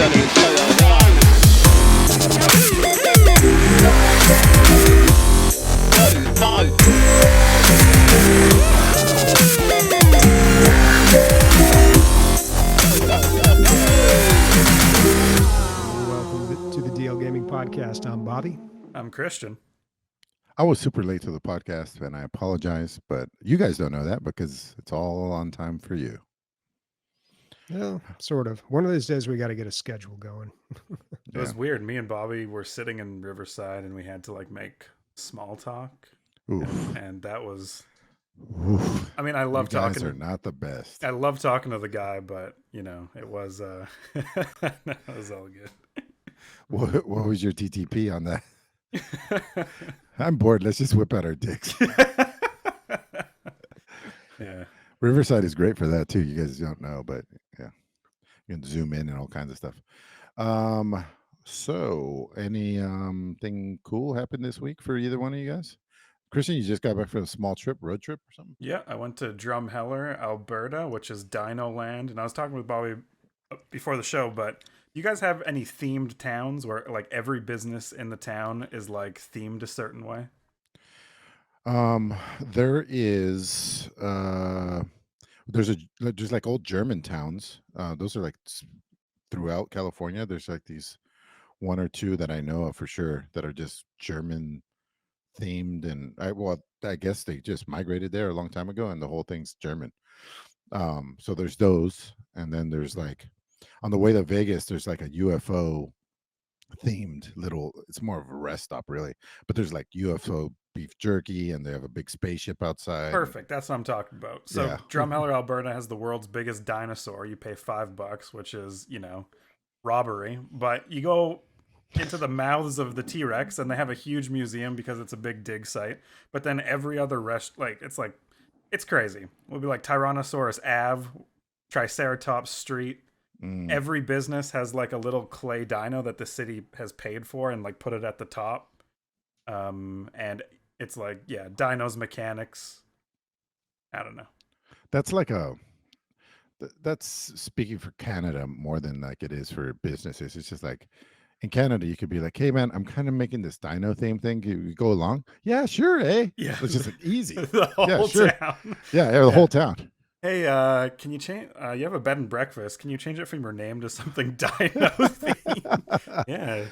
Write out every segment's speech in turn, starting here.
To the DL Gaming Podcast. I'm Bobby. I'm Christian. I was super late to the podcast, and I apologize, but you guys don't know that because it's all on time for you. Well, sort of. One of those days we got to get a schedule going. It was weird. Me and Bobby were sitting in Riverside, and we had to make small talk, and that was. Oof. I mean, I love talking. You guys are not the best. I love talking to the guy, but it was it was all good. What was your TTP on that? I'm bored. Let's just whip out our dicks. Yeah. Riverside is great for that too. You guys don't know, but yeah, you can zoom in and all kinds of stuff. So any thing cool happened this week for either one of you guys? Christian, you just got back from a small road trip or something? Yeah, I went to Drumheller, Alberta, which is Dino Land, and I was talking with Bobby before the show, but you guys have any themed towns where every business in the town is themed a certain way? There is there's old German towns. Those are throughout California. There's these one or two that I know of for sure that are just German themed, and I guess they just migrated there a long time ago and the whole thing's German. So there's those, and then there's on the way to Vegas, there's a UFO themed it's more of a rest stop really, but there's UFO beef jerky, and they have a big spaceship outside. Perfect. That's what I'm talking about. So yeah. Drumheller, Alberta has the world's biggest dinosaur. You pay $5, which is, robbery, but you go into the mouths of the T-Rex and they have a huge museum because it's a big dig site. But then every other it's crazy. We'll be Tyrannosaurus Ave, Triceratops Street. Every business has a little clay dino that the city has paid for and put it at the top. And it's dinos mechanics. I don't know. That's that's speaking for Canada more than it is for businesses. It's just in Canada, you could be hey man, I'm kind of making this dino theme thing. Can you go along? Yeah, sure. Yeah. It's just easy. The whole town. Yeah, the whole town. Hey, can you change? You have a bed and breakfast. Can you change it from your name to something dino theme? Yeah.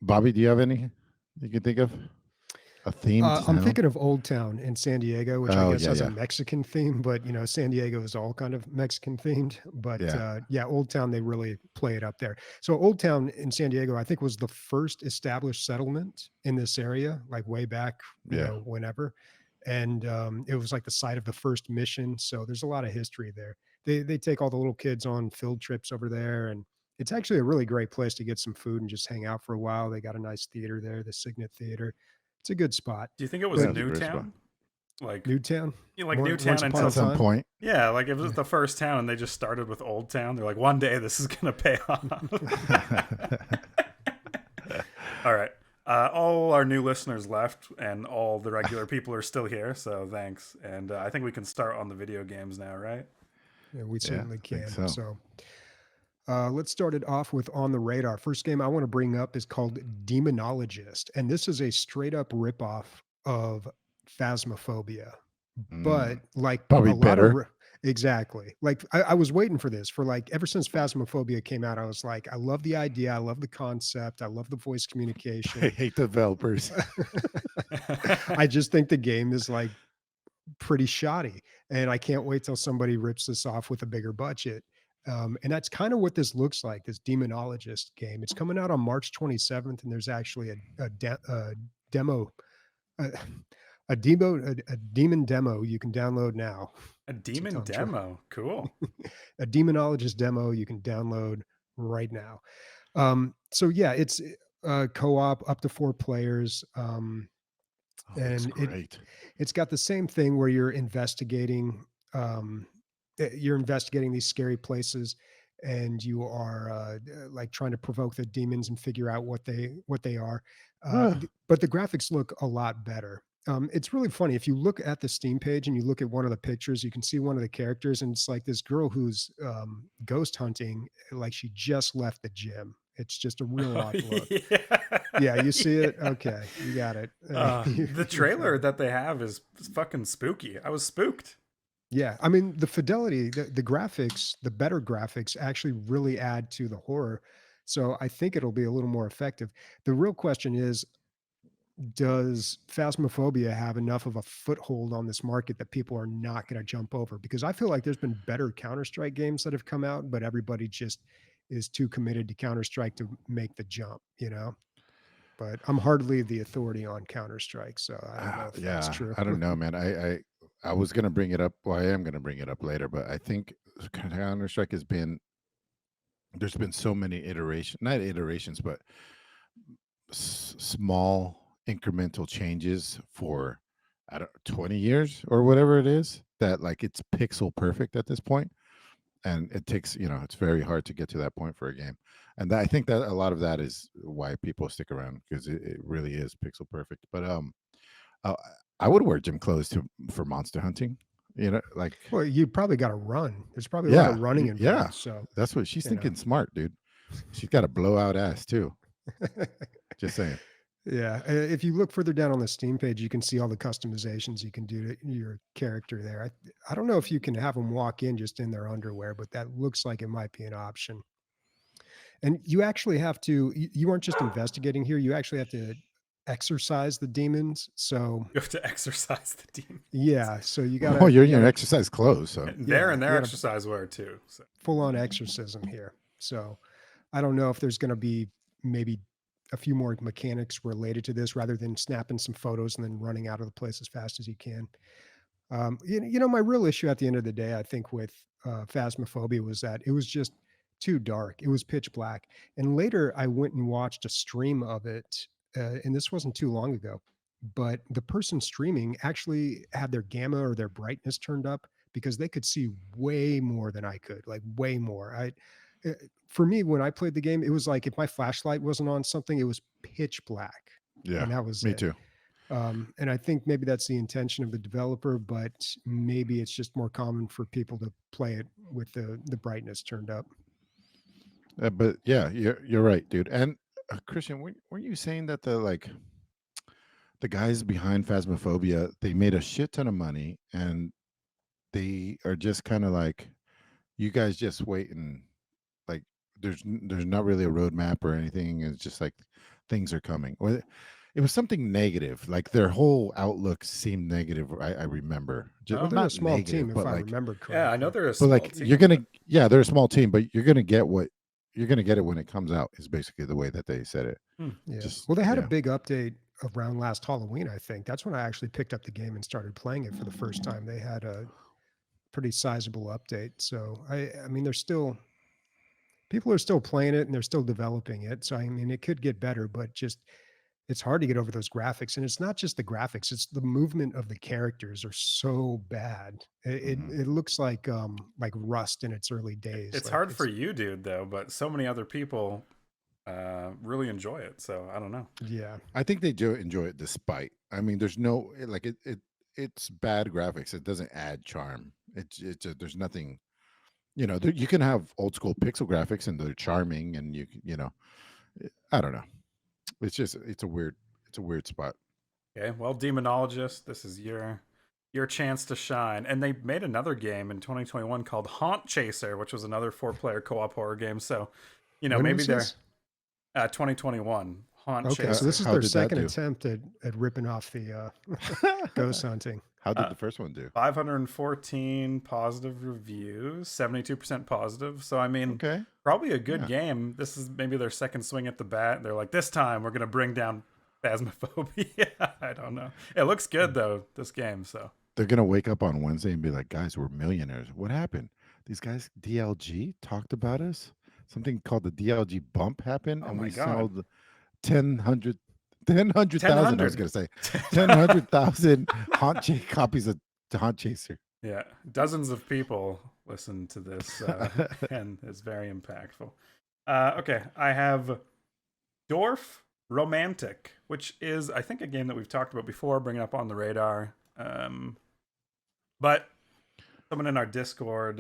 Bobby, do you have any you can think of? A theme? I'm thinking of Old Town in San Diego, which I guess has a Mexican theme, but San Diego is all kind of Mexican themed. But Old Town, they really play it up there. So Old Town in San Diego, I think, was the first established settlement in this area, way back, whenever. And it was the site of the first mission. So there's a lot of history there. They take all the little kids on field trips over there, and it's actually a really great place to get some food and just hang out for a while. They got a nice theater there, the Signet Theater. It's a good spot. Do you think it was Newtown? Newtown? Newtown until some point. Yeah, it was the first town and they just started with Old Town. They're one day this is going to pay off. All right. All our new listeners left and all the regular people are still here, so thanks. And I think we can start on the video games now, right? Yeah, we certainly can. So let's start it off with On the Radar. First game I want to bring up is called Demonologist, and this is a straight up ripoff of Phasmophobia, but probably better. Exactly. I was waiting for this for ever since Phasmophobia came out. I was I love the idea, I love the concept, I love the voice communication. I hate developers. I just think the game is pretty shoddy, and I can't wait till somebody rips this off with a bigger budget. And that's kind of what this looks like, this Demonologist game. It's coming out on March 27th, and there's actually a demo, a demon demo you can download now. A demon demo, cool. A Demonologist demo you can download right now. So yeah, it's co-op up to 4 players. And it's got the same thing where you're investigating. You're investigating these scary places, and you are trying to provoke the demons and figure out what they are. But the graphics look a lot better. It's really funny. If you look at the Steam page and you look at one of the pictures, you can see one of the characters, and it's like this girl who's ghost hunting, like she just left the gym. It's just a real odd look. Yeah, you see it? Okay, you got it. The trailer that they have is fucking spooky. I was spooked. Yeah, I mean, the fidelity, the graphics, the better graphics actually really add to the horror. So I think it'll be a little more effective. The real question is, does Phasmophobia have enough of a foothold on this market that people are not going to jump over? Because I feel like there's been better Counter-Strike games that have come out, but everybody just is too committed to Counter-Strike to make the jump, you know? But I'm hardly the authority on Counter-Strike, so I don't know if that's true. I don't know, man. I was gonna bring it up. Well, I am gonna bring it up later, but I think Counter-Strike there's been so many not iterations, but small incremental changes for 20 years or whatever it is, that like it's pixel perfect at this point, and it takes, it's very hard to get to that point for a game. And I think that a lot of that is why people stick around, because it really is pixel perfect. But I would wear gym clothes for monster hunting. Like, well, you probably got to run. There's probably a lot of running involved. Yeah, so that's what she's thinking. Smart, dude. She's got a blowout ass too. Just saying. Yeah, if you look further down on the Steam page, you can see all the customizations you can do to your character there. I don't know if you can have them walk in just in their underwear, but that looks like it might be an option. And you actually have to, you aren't just investigating here, you actually have to exorcise the demons. So you have to exorcise the demons. Yeah, so you got to. Oh, you're in your exercise clothes, so they're in their exercise wear too. So. Full on exorcism here. So I don't know if there's going to be maybe a few more mechanics related to this rather than snapping some photos and then running out of the place as fast as you can. My real issue at the end of the day, I think, with Phasmophobia was that it was just too dark. It was pitch black. And later I went and watched a stream of it, and this wasn't too long ago, but the person streaming actually had their gamma or their brightness turned up because they could see way more than I could, like way more. For me, when I played the game, it was like if my flashlight wasn't on something, it was pitch black. Yeah, and that was me it. too. And I think maybe that's the intention of the developer, but maybe it's just more common for people to play it with the brightness turned up. But yeah, you're right, dude. And Christian, weren't you saying that the guys behind Phasmophobia, they made a shit ton of money, and they are just kind of like, you guys just wait, and like there's not really a roadmap or anything. It's just like things are coming. It was something negative. Like their whole outlook seemed negative. I remember. They're a small team, if I remember correctly. Yeah, I know they're a small team. They're a small team, but you're gonna get it when it comes out, is basically the way that they said it. Yeah. Well, they had a big update around last Halloween, I think. That's when I actually picked up the game and started playing it for the first time. They had a pretty sizable update. So I mean, people are still playing it and they're still developing it. So I mean, it could get better, but just it's hard to get over those graphics. And it's not just the graphics, it's the movement of the characters are so bad. It looks like Rust in its early days. It's hard for you, dude, though, but so many other people really enjoy it. So I don't know. Yeah. I think they do enjoy it despite. I mean, there's no it's bad graphics. It doesn't add charm. It's there's nothing, you can have old school pixel graphics and they're charming, and I don't know. It's just it's a weird spot. Okay, well, Demonologist, this is your chance to shine. And they made another game in 2021 called Haunt Chaser, which was another 4-player co-op horror game. So, maybe they're 2021 Haunt Chaser. Okay, so this is their second attempt at ripping off the ghost hunting. How did the first one do? 514 positive reviews, 72% positive. So, I mean, probably a good game. This is maybe their second swing at the bat. They're like, this time we're going to bring down Phasmophobia. I don't know. It looks good, though, this game. So they're going to wake up on Wednesday and be like, guys, we're millionaires. What happened? These guys, DLG, talked about us. Something called the DLG bump happened, and we sold 10,000. I was gonna say 10,000 copies of Haunt Chaser. Yeah, dozens of people listen to this, and it's very impactful. Okay, I have Dorfromantik, which is, I think, a game that we've talked about before, bringing up on the radar. But someone in our Discord,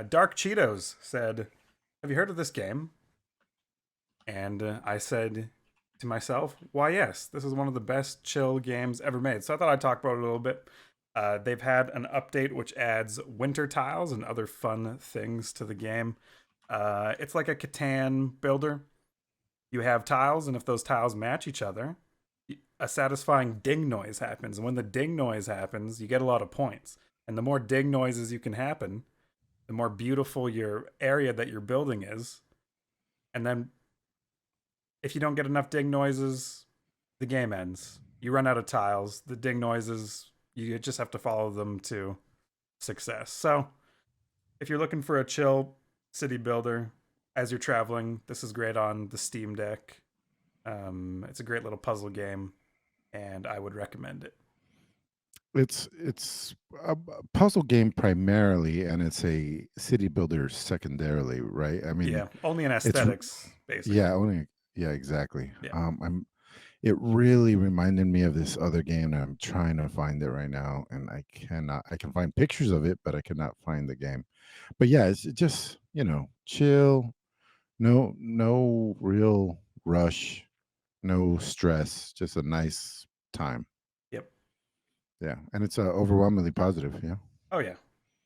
Dark Cheetos, said, "Have you heard of this game?" And I said to myself, "Why, yes, this is one of the best chill games ever made." So I thought I'd talk about it a little bit. They've had an update which adds winter tiles and other fun things to the game. It's like a Catan builder. You have tiles, and if those tiles match each other, a satisfying ding noise happens. And when the ding noise happens, you get a lot of points. And the more ding noises you can happen, the more beautiful your area that you're building is. And then if you don't get enough ding noises, the game ends. You run out of tiles. The ding noises, you just have to follow them to success. So if you're looking for a chill city builder as you're traveling, this is great on the Steam Deck. It's a great little puzzle game, and I would recommend it. It's a puzzle game primarily, and it's a city builder secondarily, right? I mean, yeah, only in aesthetics, basically. Yeah, exactly. Yeah. It really reminded me of this other game, and I'm trying to find it right now, and I cannot. I can find pictures of it, but I cannot find the game. But yeah, it's just chill, no real rush, no stress, just a nice time. Yep. Yeah, and it's overwhelmingly positive. Yeah. Oh yeah,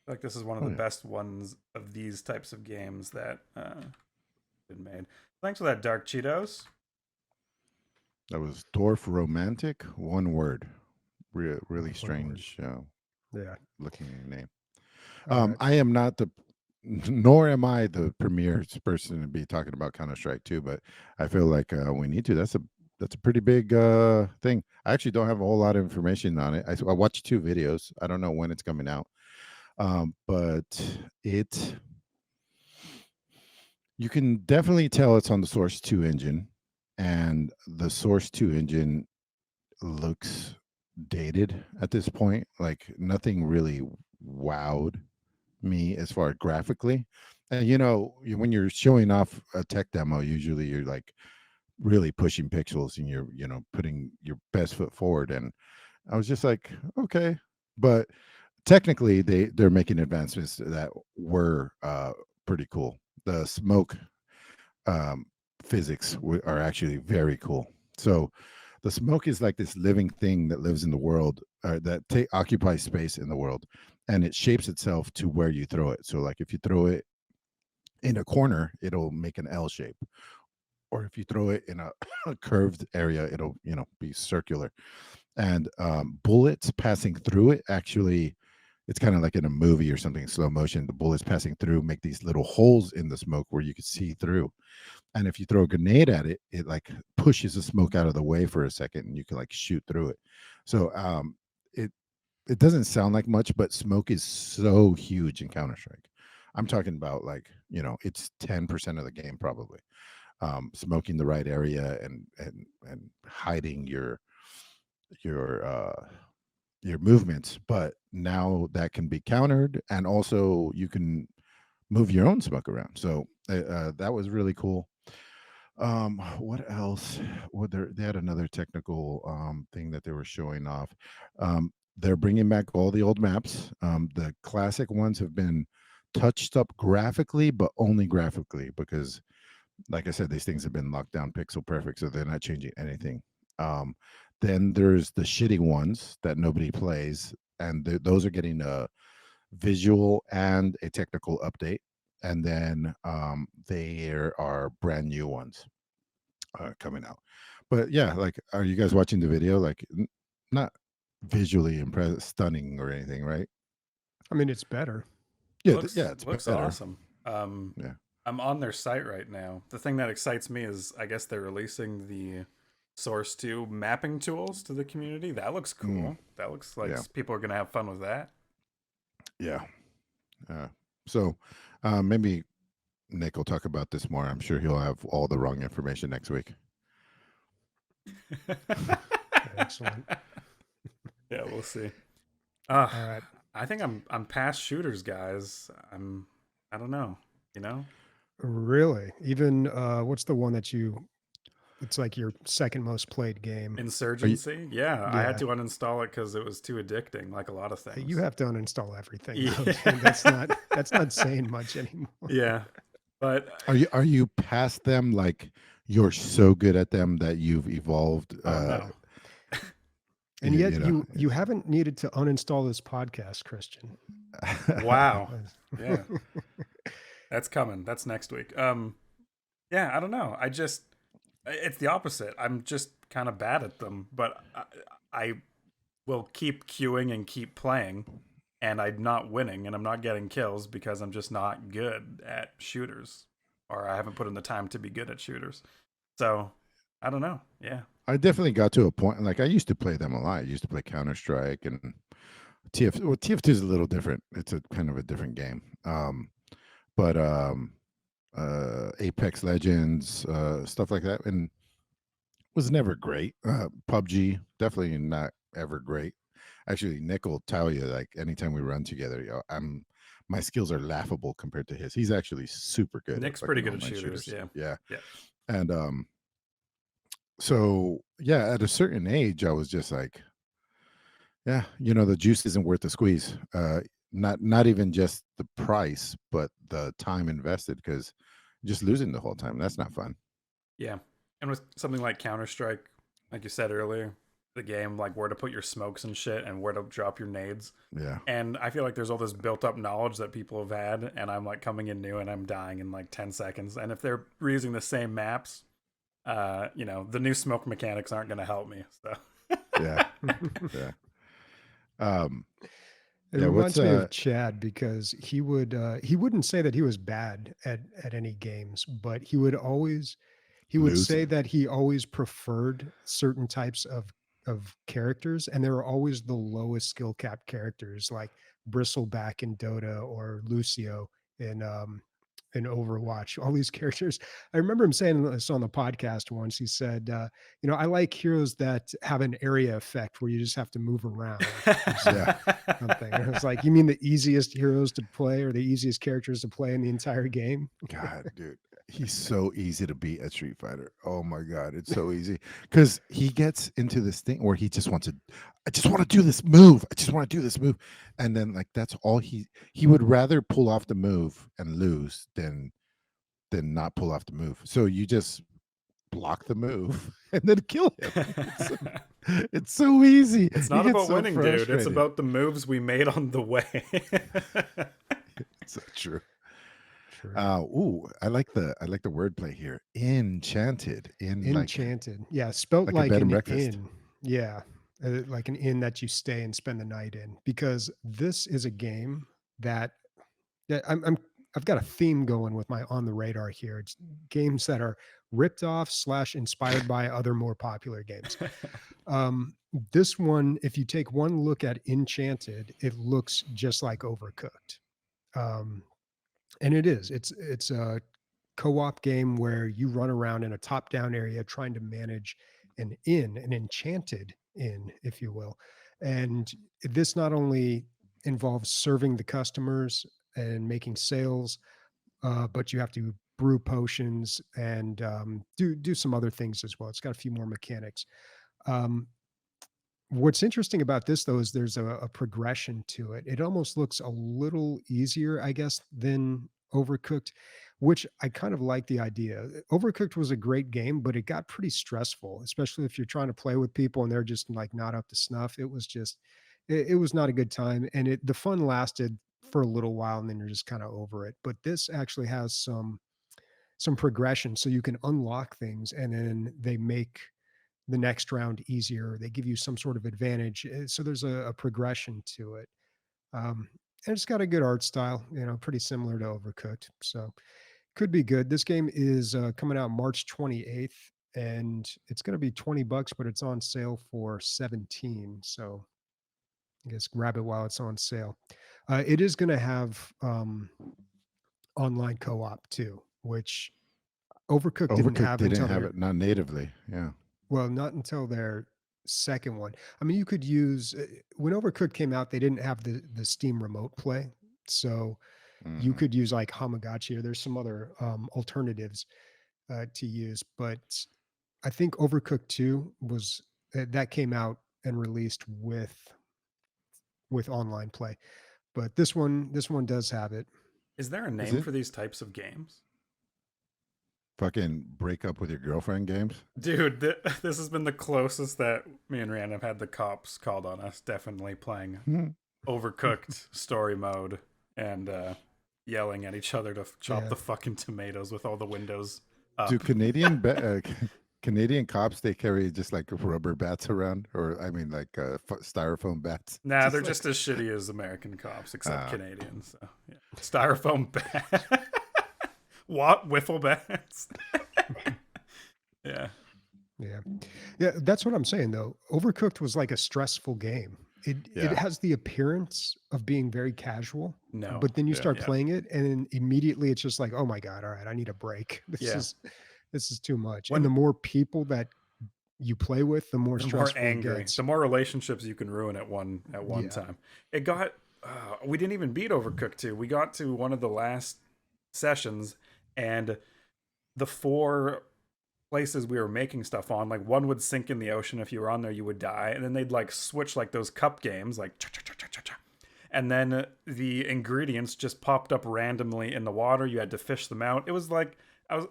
I like this is one of the best ones of these types of games that been made. Thanks for that, Dark Cheetos. That was Dorfromantik, one word. Really strange looking name. Right. I am not nor am I the premier person to be talking about Counter-Strike 2, but I feel like we need to. That's a pretty big thing. I actually don't have a whole lot of information on it. I watched 2 videos. I don't know when it's coming out. But you can definitely tell it's on the Source 2 engine, and the Source 2 engine looks dated at this point. Like nothing really wowed me as far as graphically. And when you're showing off a tech demo, usually you're like really pushing pixels and you're putting your best foot forward. And I was just like, okay, but technically they're making advancements that were pretty cool. The smoke physics are actually very cool. So the smoke is like this living thing that lives in the world, that occupies space in the world, and it shapes itself to where you throw it. So like if you throw it in a corner, it'll make an L shape, or if you throw it in a curved area, it'll be circular. And bullets passing through it, actually, it's kind of like in a movie or something, slow motion. The bullets passing through make these little holes in the smoke where you can see through. And if you throw a grenade at it, it like pushes the smoke out of the way for a second, and you can like shoot through it. So it doesn't sound like much, but smoke is so huge in Counter-Strike. I'm talking about like it's 10% of the game probably. Smoking the right area and hiding your movements. But now that can be countered, and also you can move your own smoke around. So that was really cool. What else? They had another technical thing that they were showing off. They're bringing back all the old maps. The classic ones have been touched up graphically, but only graphically, because like I said, these things have been locked down pixel perfect, so they're not changing anything. Then there's the shitty ones that nobody plays, and those are getting a visual and a technical update. And then there are brand new ones coming out. But yeah, like, are you guys watching the video? Like, not visually stunning or anything, right? I mean, it's better. Yeah, it looks better. Awesome. Yeah, I'm on their site right now. The thing that excites me is, I guess they're releasing the Source 2 mapping tools to the community. That looks cool. That looks like people are gonna have fun with that. Yeah. So maybe Nick will talk about this more. I'm sure he'll have all the wrong information next week. Excellent. Yeah, we'll see. All right. I think I'm past shooters, guys. I don't know. Really? Even what's the one that It's like your second most played game. Insurgency? Yeah, I had to uninstall it because it was too addicting, like a lot of things. You have to uninstall everything. Yeah. That's not saying much anymore. Yeah. But are you past them? Like you're so good at them that you've evolved. No. And yet you haven't needed to uninstall this podcast, Christian. Wow. Yeah. That's coming. That's next week. Yeah, I don't know. It's the opposite. I'm just kind of bad at them, but I will keep queuing and keep playing, and I'm not winning and I'm not getting kills because I'm just not good at shooters, or I haven't put in the time to be good at shooters. So I don't know. Yeah. I definitely got to a point, like I used to play them a lot. I used to play Counter-Strike and TF2 is a little different. It's a kind of a different game. But Apex Legends, stuff like that, and was never great. PUBG, definitely not ever great. Actually, Nick will tell you, like anytime we run together, my skills are laughable compared to his. He's actually super good. Nick's pretty good at shooters. Yeah. And so yeah, at a certain age, I was just like, yeah, the juice isn't worth the squeeze. Not even just the price, but the time invested, because just losing the whole time, that's not fun. Yeah. And with something like Counter-Strike, like you said earlier, the game, like where to put your smokes and shit and where to drop your nades. Yeah. And I feel like there's all this built up knowledge that people have had, and I'm like coming in new and I'm dying in like 10 seconds. And if they're reusing the same maps, the new smoke mechanics aren't going to help me. So yeah. Yeah. It reminds me of Chad, because he wouldn't say that he was bad at any games, but he would say that he always preferred certain types of characters, and they were always the lowest skill cap characters, like Bristleback in Dota or Lucio in Overwatch. All these characters. I remember him saying this on the podcast once. He said, I like heroes that have an area effect where you just have to move around. Something. And I was like, you mean the easiest heroes to play, or the easiest characters to play in the entire game? God, dude. He's so easy to beat at Street Fighter. Oh my God, it's so easy, because he gets into this thing where he just wants to, I just want to do this move. I just want to do this move. And then like, that's all he would rather pull off the move and lose than not pull off the move. So you just block the move and then kill him. It's so easy. It's not about winning, dude. It's about the moves we made on the way. It's so true. I like the wordplay here. Enchanted. Enchanted. Yeah, spelt like an inn. Yeah. Like an inn that you stay and spend the night in, because this is a game that I've got a theme going with my on the radar here. It's games that are ripped off / inspired by other more popular games. This one, if you take one look at Enchanted, it looks just like Overcooked. And it is. It's a co-op game where you run around in a top-down area trying to manage an inn, an enchanted inn, if you will. And this not only involves serving the customers and making sales, but you have to brew potions and do some other things as well. It's got a few more mechanics. What's interesting about this, though, is there's a progression to it. It almost looks a little easier, I guess, than Overcooked, which I kind of like the idea. Overcooked was a great game, but it got pretty stressful, especially if you're trying to play with people and they're just like not up to snuff. It was just, it was not a good time. And the fun lasted for a little while, and then you're just kind of over it. But this actually has some progression, so you can unlock things, and then they make the next round easier. They give you some sort of advantage. So there's a progression to it. And it's got a good art style, pretty similar to Overcooked. So could be good. This game is coming out March 28th, and it's going to be $20, but it's on sale for 17. So I guess grab it while it's on sale. It is going to have online co-op too, which Overcooked didn't have it, not natively. Yeah. Well, not until their second one. I mean, you could use when Overcooked came out, they didn't have the Steam Remote Play, so you could use like Hamagotchi, or there's some other alternatives to use. But I think Overcooked 2 was that came out and released with online play. But this one does have it. Is there a Is name it for these types of games? fucking break up with your girlfriend games? Dude, this has been the closest that me and Rand have had the cops called on us. Definitely playing Overcooked story mode and yelling at each other to chop the fucking tomatoes with all the windows up. Do Canadian cops, they carry just like rubber bats around, or I mean like styrofoam bats? Nah, they're just as shitty as American cops, except Canadians. So, yeah. Styrofoam bat. What? Wiffle bats? Yeah. That's what I'm saying though. Overcooked was like a stressful game. It has the appearance of being very casual. No. But then you start playing it, and then immediately it's just like, oh my God, all right, I need a break. This is too much. And the more people that you play with, the more stressful angry. It gets. The more relationships you can ruin at one time. It got we didn't even beat Overcooked 2. We got to one of the last sessions, and the 4 places we were making stuff on, like one would sink in the ocean. If you were on there, you would die, and then they'd like switch like those cup games, like and then the ingredients just popped up randomly in the water. You had to fish them out. It was like I was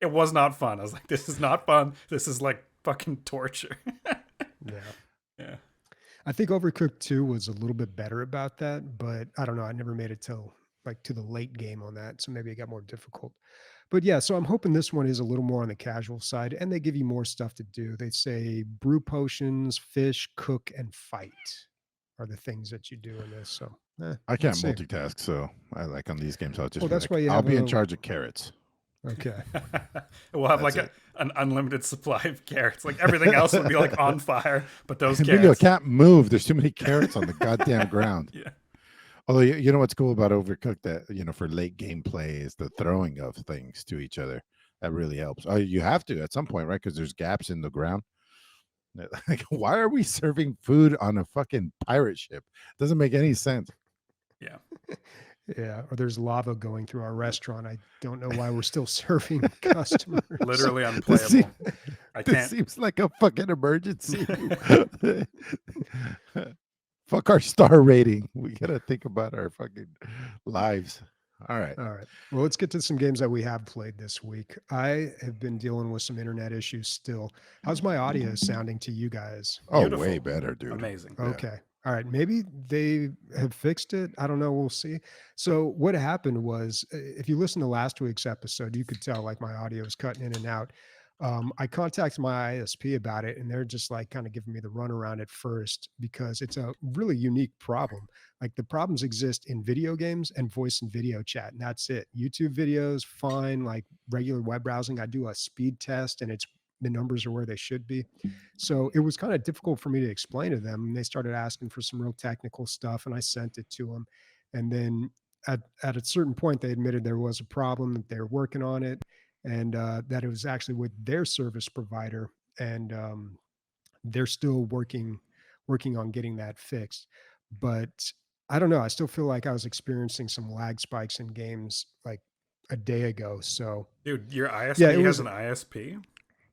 it was not fun. I was like, this is not fun. This is like fucking torture. Yeah. I think Overcooked 2 was a little bit better about that, but I don't know. I never made it till like to the late game on that, so maybe it got more difficult. But yeah, so I'm hoping this one is a little more on the casual side, and they give you more stuff to do. They say brew potions, fish, cook, and fight are the things that you do in this. So I can't multitask, so I like on these games. I'll just that's why I'll be in charge of carrots. Okay. We'll have an unlimited supply of carrots. Like everything else would be like on fire, but those Emilio carrots can't move. There's too many carrots on the goddamn ground. Yeah. Although you know what's cool about Overcooked, that for late game play, is the throwing of things to each other. That really helps. Oh, you have to at some point, right? Because there's gaps in the ground. Like, why are we serving food on a fucking pirate ship? Doesn't make any sense. Yeah. Yeah, or there's lava going through our restaurant. I don't know why we're still serving customers. Literally unplayable. This seems like a fucking emergency. Fuck our star rating. We gotta think about our fucking lives. All right. Well, let's get to some games that we have played this week. I have been dealing with some internet issues still. How's my audio sounding to you guys? Oh, beautiful. Way better, dude. Amazing. Okay. Yeah. All right. Maybe they have fixed it. I don't know. We'll see. So what happened was, if you listen to last week's episode, you could tell like my audio was cutting in and out. I contacted my ISP about it, and they're just like kind of giving me the runaround at first, because it's a really unique problem. Like the problems exist in video games and voice and video chat, and that's it. YouTube videos, fine. Like regular web browsing, I do a speed test, and the numbers are where they should be. So it was kind of difficult for me to explain to them. And they started asking for some real technical stuff, and I sent it to them. And then at a certain point, they admitted there was a problem, that they're working on it, and that it was actually with their service provider, and they're still working on getting that fixed. But I don't know. I still feel like I was experiencing some lag spikes in games like a day ago. So, dude, your ISP has an ISP?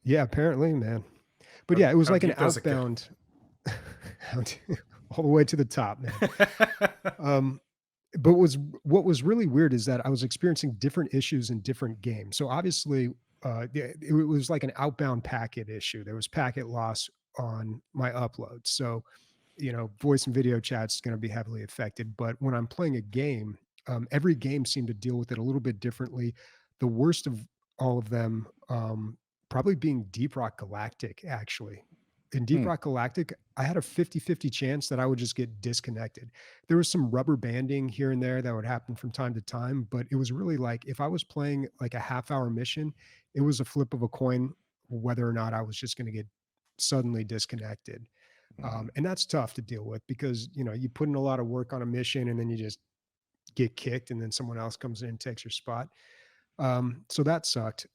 Yeah, apparently, man. But yeah, it was like an outbound all the way to the top, man. But what was really weird is that I was experiencing different issues in different games. So obviously, it was like an outbound packet issue. There was packet loss on my upload. So, voice and video chat's going to be heavily affected. But when I'm playing a game, every game seemed to deal with it a little bit differently. The worst of all of them, probably being Deep Rock Galactic, actually. In Deep Rock Galactic, I had a 50-50 chance that I would just get disconnected. There was some rubber banding here and there that would happen from time to time, but it was really like if I was playing like a half-hour mission, it was a flip of a coin whether or not I was just going to get suddenly disconnected. And that's tough to deal with, because you put in a lot of work on a mission and then you just get kicked, and then someone else comes in and takes your spot. So that sucked.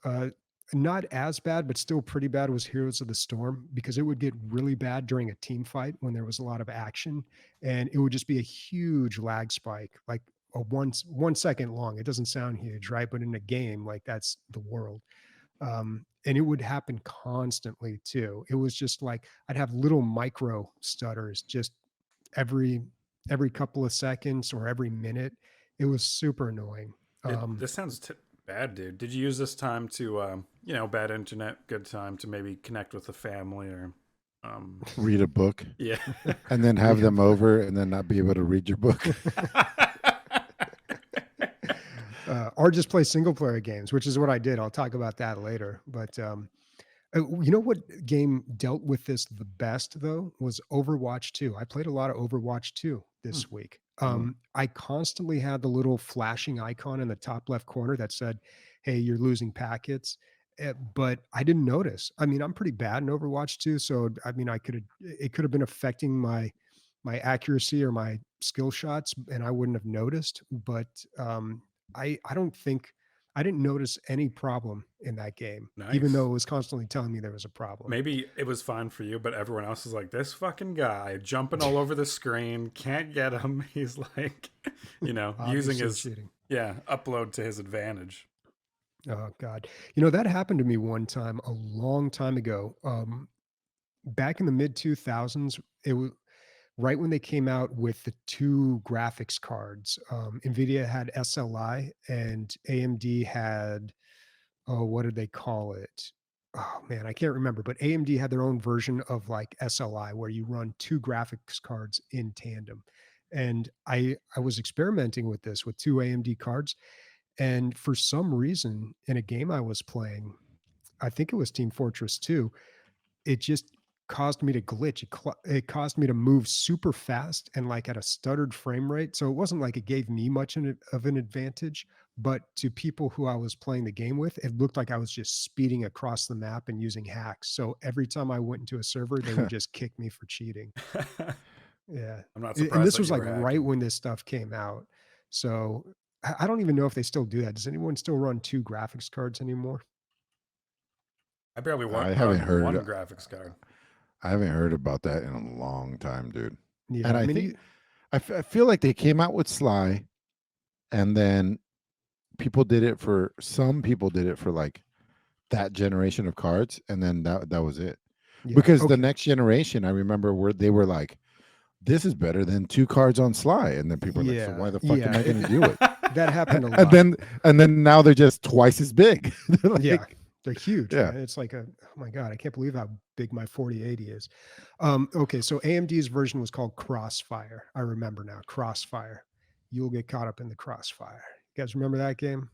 Not as bad, but still pretty bad, was Heroes of the Storm, because it would get really bad during a team fight when there was a lot of action, and it would just be a huge lag spike, like a 1 second long. It doesn't sound huge, right? But in a game, like, that's the world. And it would happen constantly too. It was just like I'd have little micro stutters just every couple of seconds or every minute. It was super annoying. This sounds bad, dude. Did you use this time to, bad internet, good time to maybe connect with the family or read a book? Yeah. And then have them over and then not be able to read your book. Or just play single player games, which is what I did. I'll talk about that later. But you know what game dealt with this the best though was Overwatch 2. I played a lot of Overwatch 2 this week. I constantly had the little flashing icon in the top left corner that said, "Hey, you're losing packets." But I didn't notice. I mean, I'm pretty bad in Overwatch 2, so I mean, it could have been affecting my accuracy or my skill shots, and I wouldn't have noticed. But I don't think I didn't notice any problem in that game, even though it was constantly telling me there was a problem. Maybe it was fine for you, but everyone else is like, this fucking guy jumping all over the screen, can't get him. He's like, using his upload to his advantage. Oh God. That happened to me one time a long time ago. Back in the mid 2000s, it was right when they came out with the two graphics cards. Nvidia had SLI and AMD had, what did they call it? Oh man, I can't remember, but AMD had their own version of like SLI where you run two graphics cards in tandem. And I was experimenting with this with two AMD cards. And for some reason in a game I was playing, I think it was Team Fortress 2, it just caused me to glitch. It caused me to move super fast and like at a stuttered frame rate. So it wasn't like it gave me much of an advantage, but to people who I was playing the game with, it looked like I was just speeding across the map and using hacks. So every time I went into a server, they would just kick me for cheating. Yeah. I'm not surprised. And this was like right when this stuff came out. So I don't even know if they still do that. Does anyone still run two graphics cards anymore? I barely want one graphics card. I haven't heard about that in a long time, dude. Yeah, and I think I feel like they came out with Sly, and then some people did it for like that generation of cards, and then that was it. Yeah, because the next generation, I remember where they were like, this is better than two cards on Sly, and then people were like, so why the fuck am I going to do it? That happened a lot. And then now they're just twice as big. Yeah. They're huge. Yeah. It's like oh my God, I can't believe how big my 4080 is. Okay, so AMD's version was called Crossfire. I remember now, Crossfire. You'll get caught up in the crossfire. You guys remember that game?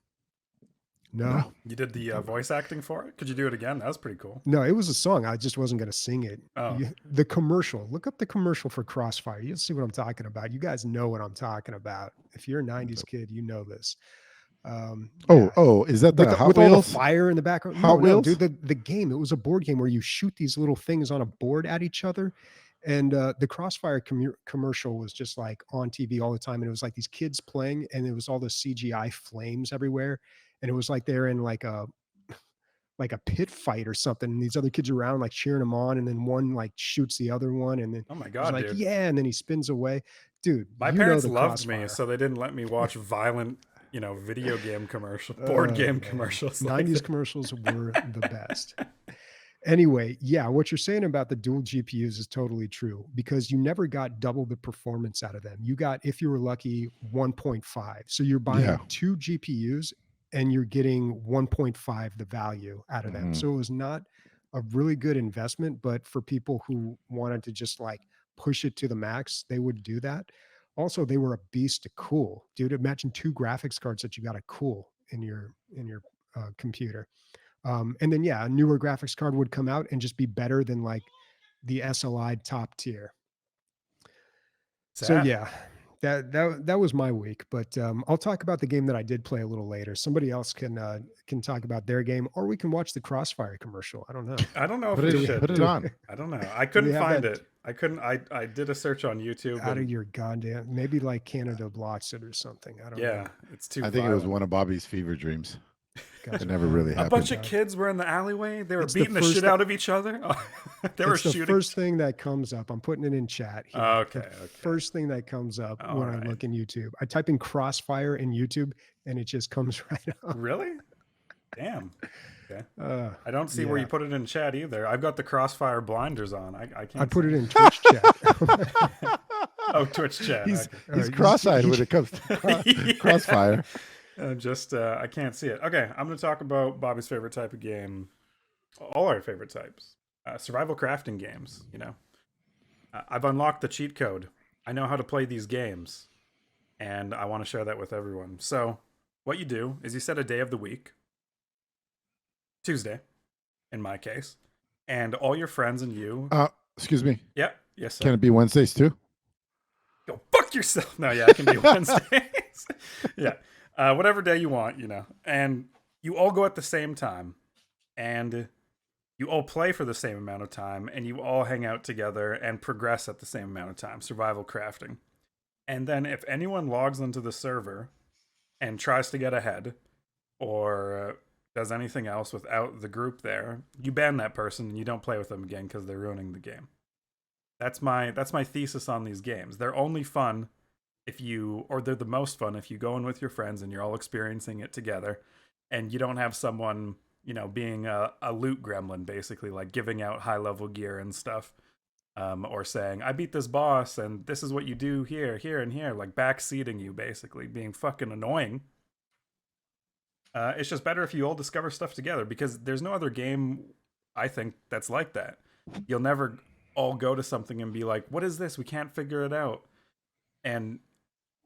No. You did the voice acting for it? Could you do it again? That was pretty cool. No, it was a song. I just wasn't going to sing it. Oh. The commercial. Look up the commercial for Crossfire. You'll see what I'm talking about. You guys know what I'm talking about. If you're a 90s kid, you know this. Is that the Hot with Wheels? All the fire in the background? Hot Wheels? Dude, the game. It was a board game where you shoot these little things on a board at each other. And the Crossfire commercial was just like on TV all the time. And it was like these kids playing, and it was all the CGI flames everywhere. And it was like they're in like a pit fight or something. And these other kids around like cheering them on. And then one like shoots the other one. And then oh my God, like, dude. Yeah. And then he spins away. Dude, my parents loved me, so they didn't let me watch violent video game board game commercials. 90s commercials were the best. Anyway, yeah, what you're saying about the dual GPUs is totally true, because you never got double the performance out of them. You got, if you were lucky, 1.5. So you're buying two GPUs and you're getting 1.5 the value out of them. So it was not a really good investment, but for people who wanted to just like push it to the max, they would do that. Also, they were a beast to cool. Dude, imagine two graphics cards that you got to cool in your computer. And then, a newer graphics card would come out and just be better than like the SLI top tier. Sad. So yeah, that was my week. But I'll talk about the game that I did play a little later. Somebody else can talk about their game, or we can watch the Crossfire commercial. I don't know. I don't know if we should put it on. I don't know. I couldn't find it. I couldn't. I did a search on YouTube. Out of your goddamn, maybe like Canada blocks it or something. I don't know. Yeah, it's too. I think it was one of Bobby's fever dreams. Gotcha. It never really happened. A bunch of kids were in the alleyway. They were beating the shit out of each other. They were shooting. The first thing that comes up. I'm putting it in chat here. Okay. First thing that comes up when I look in YouTube. I type in Crossfire in YouTube and it just comes right up. Really? Damn. Okay. I don't see where you put it in chat either. I've got the Crossfire blinders on. I can't. I put it in Twitch chat. Oh, Twitch chat. He's cross-eyed when it comes to Crossfire. I can't see it. Okay, I'm going to talk about Bobby's favorite type of game. All our favorite types. Survival crafting games, I've unlocked the cheat code. I know how to play these games. And I want to share that with everyone. So, what you do is you set a day of the week. Tuesday, in my case. And all your friends and you... excuse me. Yeah. Yes, sir. Can it be Wednesdays too? Go fuck yourself. No, yeah, it can be Wednesdays. Yeah. Whatever day you want, And you all go at the same time. And you all play for the same amount of time. And you all hang out together and progress at the same amount of time. Survival crafting. And then if anyone logs into the server and tries to get ahead or does anything else without the group there, you ban that person and you don't play with them again because they're ruining the game. That's my thesis on these games. They're only fun they're the most fun if you go in with your friends and you're all experiencing it together and you don't have someone, being a loot gremlin, basically, like giving out high level gear and stuff. Or saying, I beat this boss and this is what you do here, here, and here, like backseating you, basically, being fucking annoying. It's just better if you all discover stuff together because there's no other game, I think, that's like that. You'll never all go to something and be like, what is this? We can't figure it out. And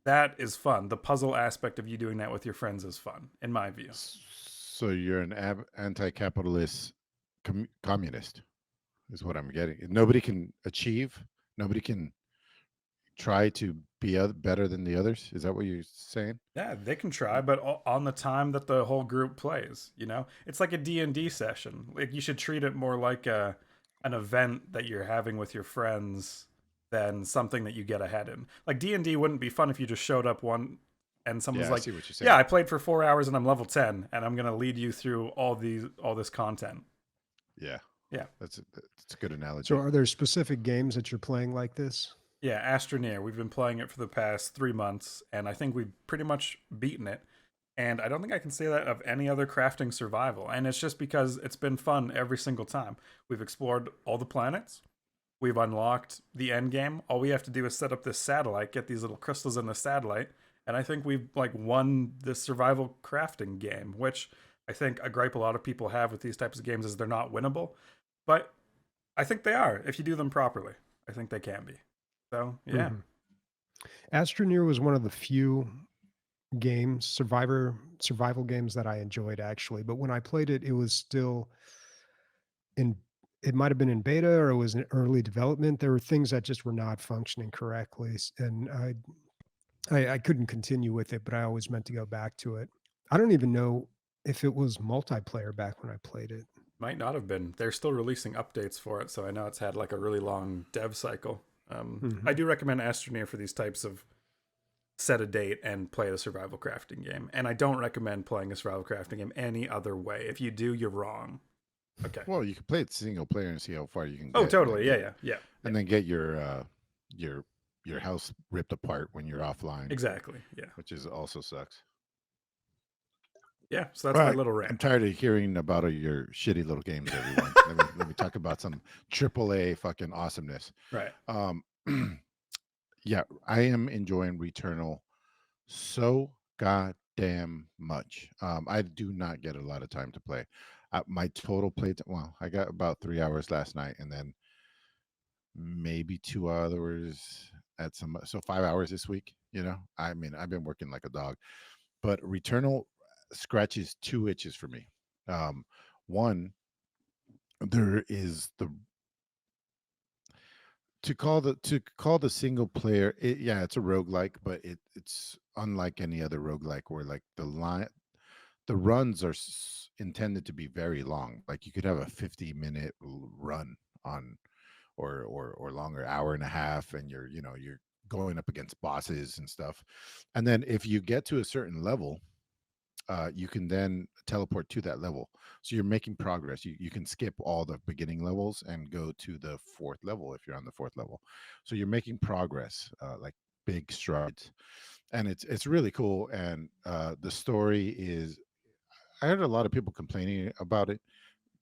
that is fun. The puzzle aspect of you doing that with your friends is fun, in my view. So you're an anti-capitalist communist. Is what I'm getting. Nobody can try to be better than the others. Is that what you're saying? Yeah, they can try, but on the time that the whole group plays, it's like a D&D session. Like you should treat it more like an event that you're having with your friends than something that you get ahead in. Like D&D wouldn't be fun if you just showed up one and someone's like, I see what you're saying. Yeah, I played for 4 hours and I'm level 10 and I'm going to lead you through all this content. Yeah. Yeah. That's a good analogy. So are there specific games that you're playing like this? Yeah, Astroneer. We've been playing it for the past 3 months, and I think we've pretty much beaten it. And I don't think I can say that of any other crafting survival. And it's just because it's been fun every single time. We've explored all the planets. We've unlocked the end game. All we have to do is set up this satellite, get these little crystals in the satellite, and I think we've won this survival crafting game, which I think a gripe a lot of people have with these types of games is they're not winnable. But I think they are if you do them properly. I think they can be. So, yeah. Astroneer was one of the few survival games that I enjoyed, actually. But when I played it, it was still it might have been in beta or it was in early development. There were things that just were not functioning correctly. And I couldn't continue with it, but I always meant to go back to it. I don't even know if it was multiplayer back when I played it. Might not have been. They're still releasing updates for it, so I know it's had a really long dev cycle. I do recommend Astroneer for these types of set a date and play a survival crafting game. And I don't recommend playing a survival crafting game any other way. If you do, you're wrong. Okay. Well, you can play it single player and see how far you can get. Oh, totally. Yeah. And then get your house ripped apart when you're offline. Exactly. Yeah. Which also sucks. Yeah, so that's my little rant. I'm tired of hearing about your shitty little games, everyone. let me talk about some AAA fucking awesomeness. Right. Yeah, I am enjoying Returnal so goddamn much. I do not get a lot of time to play. My total play I got about 3 hours last night, and then maybe 2 hours so 5 hours this week. I mean, I've been working like a dog, but Returnal scratches 2 itches for me. One, there is to call the single player, it's a roguelike, but it's unlike any other roguelike where the runs are intended to be very long. Like you could have a 50-minute run on or longer, hour and a half, and you're going up against bosses and stuff. And then if you get to a certain level, you can then teleport to that level. So you're making progress. You can skip all the beginning levels and go to the 4th level if you're on the 4th level. So you're making progress, like big strides. And it's really cool. And the story is, I heard a lot of people complaining about it,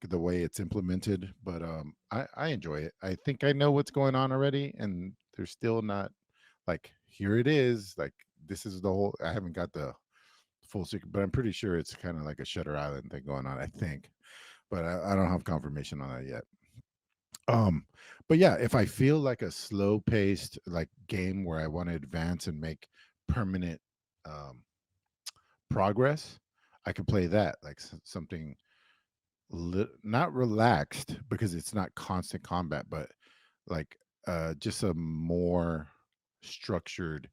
the way it's implemented, but I enjoy it. I think I know what's going on already, and they're still not like, here it is. Like, this is the whole. I haven't got the full secret, but I'm pretty sure it's kind of like a Shutter Island thing going on. I think, but I don't have confirmation on that yet. Um, but yeah, if I feel like a slow paced like game where I want to advance and make permanent um progress, I could play that, like something not relaxed because it's not constant combat, but like just a more structured,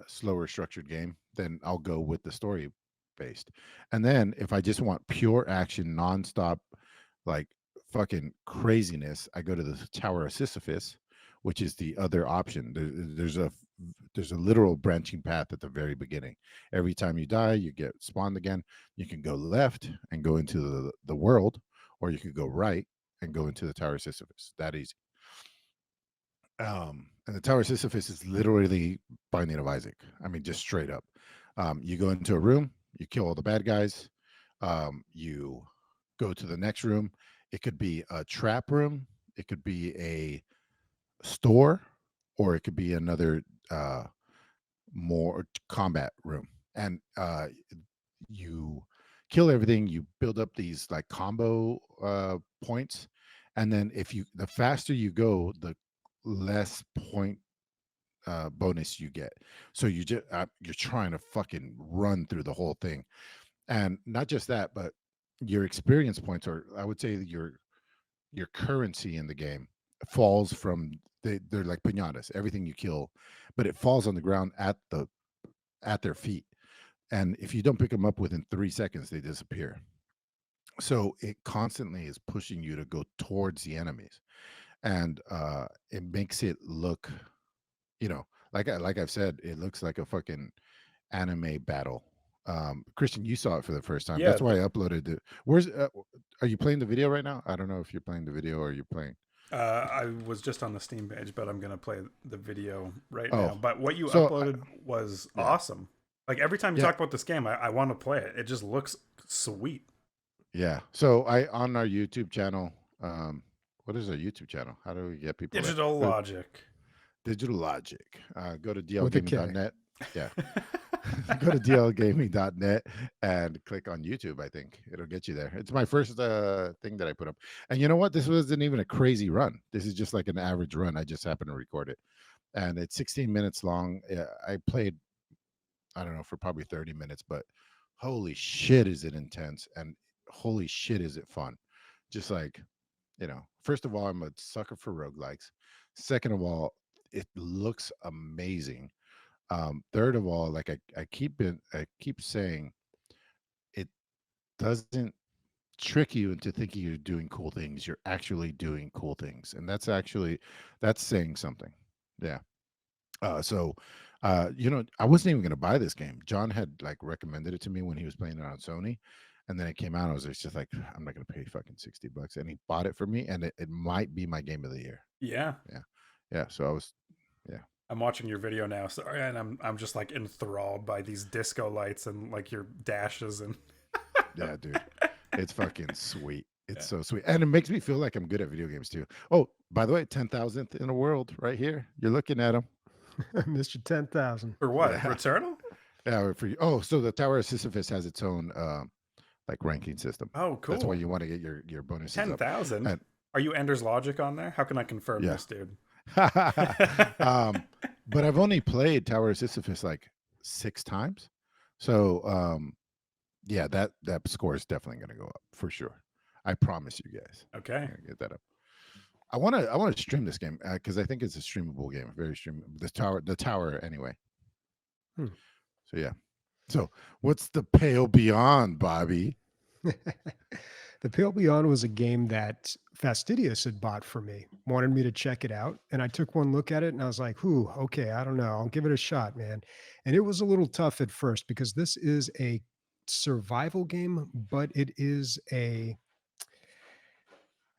slower structured game. Then I'll go with the story based. And then if I just want pure action, nonstop, like fucking craziness, I go to the Tower of Sisyphus, which is the other option. There's a literal branching path at the very beginning. Every time you die, you get spawned again. You can go left and go into the world, or you could go right and go into the Tower of Sisyphus. That easy. And the Tower of Sisyphus is literally Binding of Isaac. I mean, just straight up. You go into a room, you kill all the bad guys, you go to the next room. It could be a trap room, it could be a store, or it could be another more combat room. And you kill everything, you build up these like combo points, and then the faster you go, the less point bonus you get. So you're trying to fucking run through the whole thing. And not just that, but your experience points, or I would say your currency in the game, falls from they're like pinatas. Everything you kill, but it falls on the ground at their feet. And if you don't pick them up within 3 seconds, they disappear. So it constantly is pushing you to go towards the enemies. And it makes it look, like I've said, it looks like a fucking anime battle. Christian, you saw it for the first time. Yeah, That's why I uploaded it. Are you playing the video right now? I don't know if you're playing the video or you're playing. I was just on the Steam page, but I'm gonna play the video right Oh, now. But what you so uploaded was yeah. awesome. Like every time you Yeah. talk about this game, I want to play it. It just looks sweet. Yeah. So on our YouTube channel, what is our YouTube channel? How do we get people? Digital Logic. Digital Logic. Go to With a dlgaming.net. Yeah. Go to dlgaming.net and click on YouTube. I think it'll get you there. It's my first thing that I put up. And you know what? This wasn't even a crazy run. This is just like an average run. I just happened to record it. And it's 16 minutes long. I played, I don't know, for probably 30 minutes, but holy shit, is it intense. And holy shit, is it fun. Just like, first of all, I'm a sucker for roguelikes. Second of all, it looks amazing. Third of all, like I keep saying, it doesn't trick you into thinking you're doing cool things. You're actually doing cool things, and that's saying something. Yeah. So I wasn't even gonna buy this game. John had like recommended it to me when he was playing it on Sony, and then it came out. I was just like, I'm not gonna pay fucking $60, and he bought it for me, and it might be my game of the year. Yeah. Yeah. So I was, yeah. I'm watching your video now, sorry, and I'm just like enthralled by these disco lights and like your dashes and Yeah, dude. It's fucking sweet. It's so sweet. And it makes me feel like I'm good at video games too. Oh, by the way, 10,000th in the world right here. You're looking at him. Mr. 10,000. For what? Yeah. Returnal? Yeah, for you. Oh, so the Tower of Sisyphus has its own like ranking system. Oh, cool. That's why you want to get your bonuses 10,000? Are you Ender's Logic on there? How can I confirm this, dude? But I've only played Tower of Sisyphus like 6 times. So yeah, that score is definitely going to go up for sure. I promise you guys. Okay. Get that up. I want to stream this game because I think it's a streamable game. Very streamable. The tower anyway. So yeah. So what's the Pale Beyond, Bobby? The Pale Beyond was a game that Fastidious had bought for me, wanted me to check it out. And I took one look at it and I was like, okay, I don't know. I'll give it a shot, man. And it was a little tough at first because this is a survival game, but it is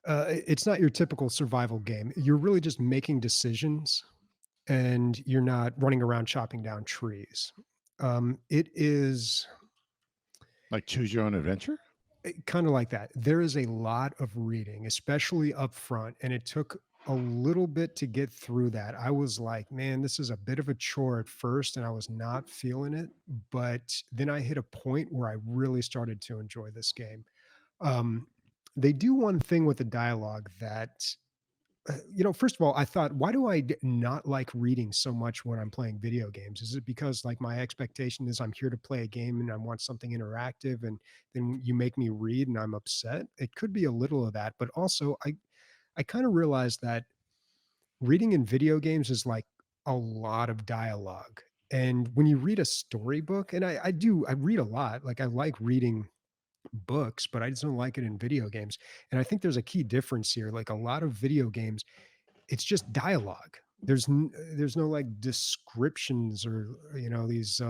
it's not your typical survival game. You're really just making decisions and you're not running around chopping down trees. It is Like choose your own adventure? Kind of like that. There is a lot of reading, especially up front, and it took a little bit to get through that. I was like, man, this is a bit of a chore at first, and I was not feeling it. But then I hit a point where I really started to enjoy this game. Um, they do one thing with the dialogue that first of all, I thought, why do I not like reading so much when I'm playing video games? Is it because like my expectation is I'm here to play a game and I want something interactive, and then you make me read and I'm upset? It could be a little of that, but also I kind of realized that reading in video games is like a lot of dialogue. And when you read a storybook, and I read a lot, like I like reading books, but I just don't like it in video games. And I think there's a key difference here. Like a lot of video games, it's just dialogue. There's no like descriptions or these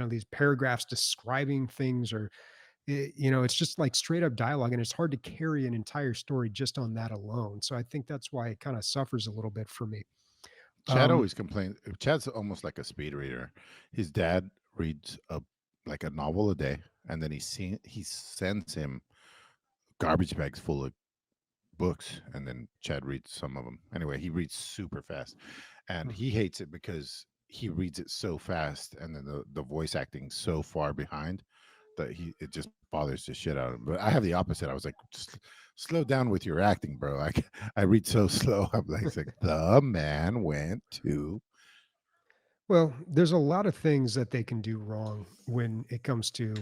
these paragraphs describing things, or it's just like straight up dialogue, and it's hard to carry an entire story just on that alone. So I think that's why it kind of suffers a little bit for me. Chad always complains. Chad's almost like a speed reader. His dad reads like a novel a day, and then he sends him garbage bags full of books, and then Chad reads some of them. Anyway, he reads super fast, and he hates it because he reads it so fast, and then the voice acting so far behind that it just bothers the shit out of him. But I have the opposite. I was like, just slow down with your acting, bro. I read so slow. I'm like, it's like the man went to. Well, there's a lot of things that they can do wrong when it comes to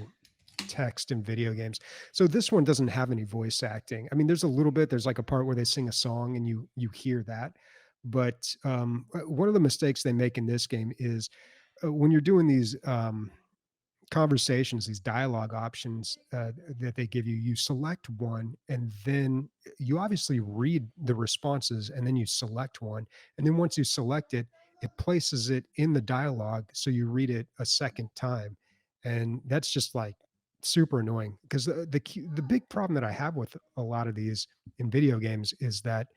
text in video games. So this one doesn't have any voice acting. I mean, there's a little bit. There's like a part where they sing a song and you hear that. But one of the mistakes they make in this game is when you're doing these conversations, these dialogue options that they give you, you select one, and then you obviously read the responses, and then you select one, and then once you select it, it places it in the dialogue, so you read it a second time, and that's just like super annoying because the big problem that I have with a lot of these in video games is that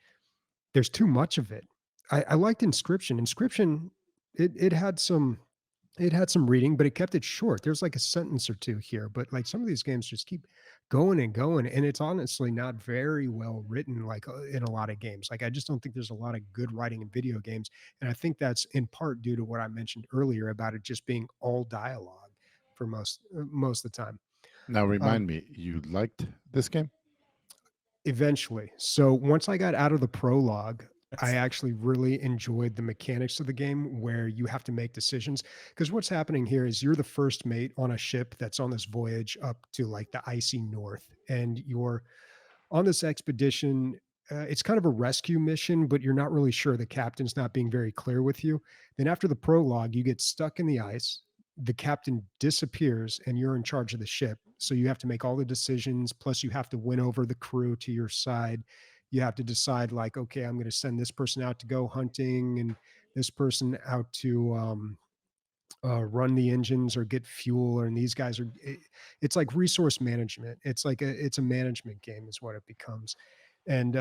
there's too much of it. I liked Inscription. Inscription, it had some reading, but it kept it short. There's like a sentence or two here, but like some of these games just keep going and going, and it's honestly not very well written. Like in a lot of games, like I just don't think there's a lot of good writing in video games, and I think that's in part due to what I mentioned earlier about it just being all dialogue for most of the time. Now, Um, remind me, you liked this game? Eventually. So once I got out of the prologue, I It's actually really enjoyed the mechanics of the game where you have to make decisions. Because what's happening here is you're the first mate on a ship that's on this voyage up to like the icy north, and you're on this expedition. It's kind of a rescue mission, but you're not really sure. The captain's not being very clear with you. Then, after the prologue, you get stuck in the ice. The captain disappears, and you're in charge of the ship. So you have to make all the decisions. Plus, you have to win over the crew to your side. You have to decide, like, okay, I'm going to send this person out to go hunting, and this person out to run the engines or get fuel, and these guys are it's like resource management. It's a management game is what it becomes. And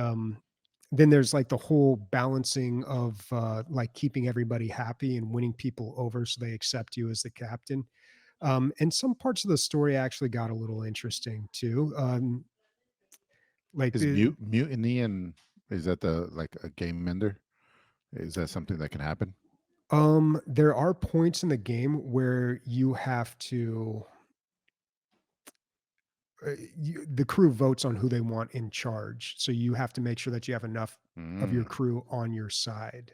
then there's like the whole balancing of like keeping everybody happy and winning people over so they accept you as the captain. And some parts of the story actually got a little interesting too. Like Is the mutiny, and is that the like a game ender? Is that something that can happen? there are points in the game where you have to the crew votes on who they want in charge. So you have to make sure that you have enough of your Mm. crew on your side.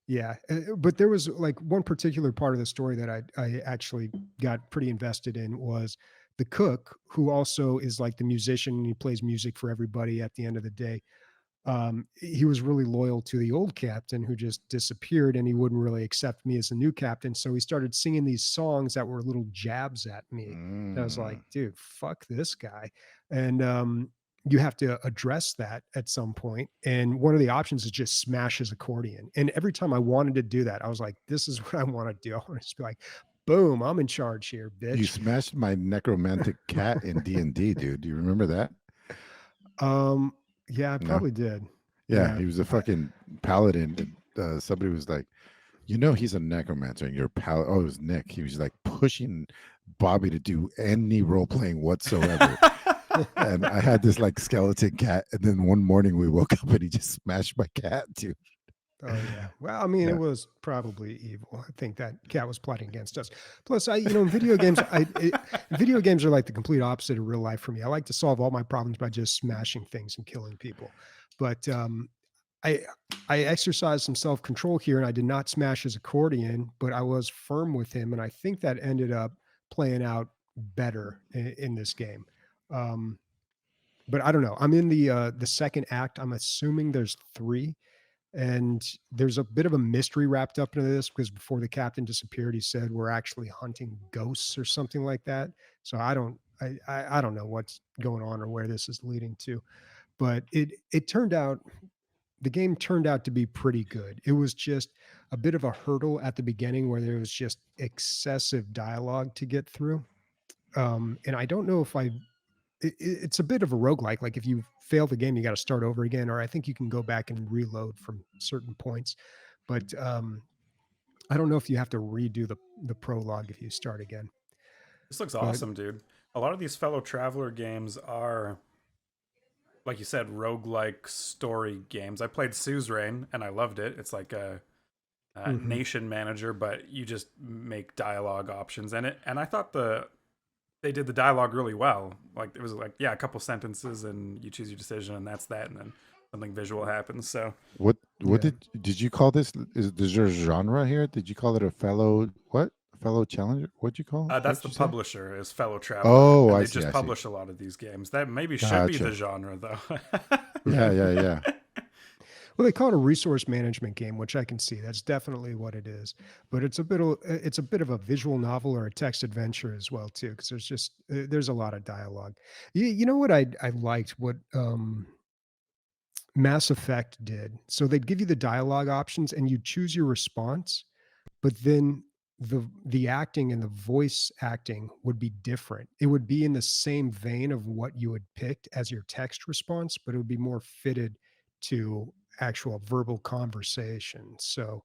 Yeah, but there was like one particular part of the story that I actually got pretty invested in was the cook, who also is like the musician. And he plays music for everybody at the end of the day. He was really loyal to the old captain who just disappeared, and he wouldn't really accept me as the new captain. So he started singing these songs that were little jabs at me. And I was like, Mm. dude, fuck this guy. And you have to address that at some point. And one of the options is just smash his accordion. And every time I wanted to do that, I was like, this is what I want to do. I want to just be like, boom, I'm in charge here, You bitch. smashed my necromantic cat in D&D, dude. Do you remember that? Um, yeah, I No. probably did. Yeah, Yeah. he was a fucking paladin. Somebody was like, He's a necromancer, and your pal. Oh, it was Nick. He was like pushing Bobby to do any role playing whatsoever. And I had this like skeleton cat, and then one morning we woke up and he just smashed my cat too. Oh yeah. Well, I mean, it was probably evil. I think that cat was plotting against us. Plus, video games. Video games are like the complete opposite of real life for me. I like to solve all my problems by just smashing things and killing people. But I exercised some self control here, and I did not smash his accordion, but I was firm with him, and I think that ended up playing out better in this game. But I don't know. I'm in the second act. I'm assuming there's 3. And there's a bit of a mystery wrapped up into this because before the captain disappeared, he said we're actually hunting ghosts or something like that. So I don't know what's going on or where this is leading to, but it turned out the game turned out to be pretty good. It was just a bit of a hurdle at the beginning where there was just excessive dialogue to get through. And I don't know if it's a bit of a roguelike. Like if you fail the game, you got to start over again, or I think you can go back and reload from certain points. But I don't know if you have to redo the prologue if you start again. This looks awesome, dude. A lot of these fellow traveler games are, like you said, roguelike story games. I played Suzerain and I loved it. It's like a nation manager, but you just make dialogue options in it. And I thought they did the dialogue really well. Like it was like, yeah, a couple sentences and you choose your decision and that's that. And then something visual happens. So what did you call this? Is there a genre here? Did you call it a fellow challenger? What'd you call it? That's the publisher is Fellow Traveler. Oh, and I they see, just I publish see. a lot of these games. That maybe should be the genre though. Yeah. Well, they call it a resource management game, which I can see. That's definitely what it is. But it's a bit of a visual novel or a text adventure as well too, because there's a lot of dialogue. You know what I liked what Mass Effect did. So they'd give you the dialogue options and you choose your response, but then the acting and the voice acting would be different. It would be in the same vein of what you had picked as your text response, but it would be more fitted to actual verbal conversation. So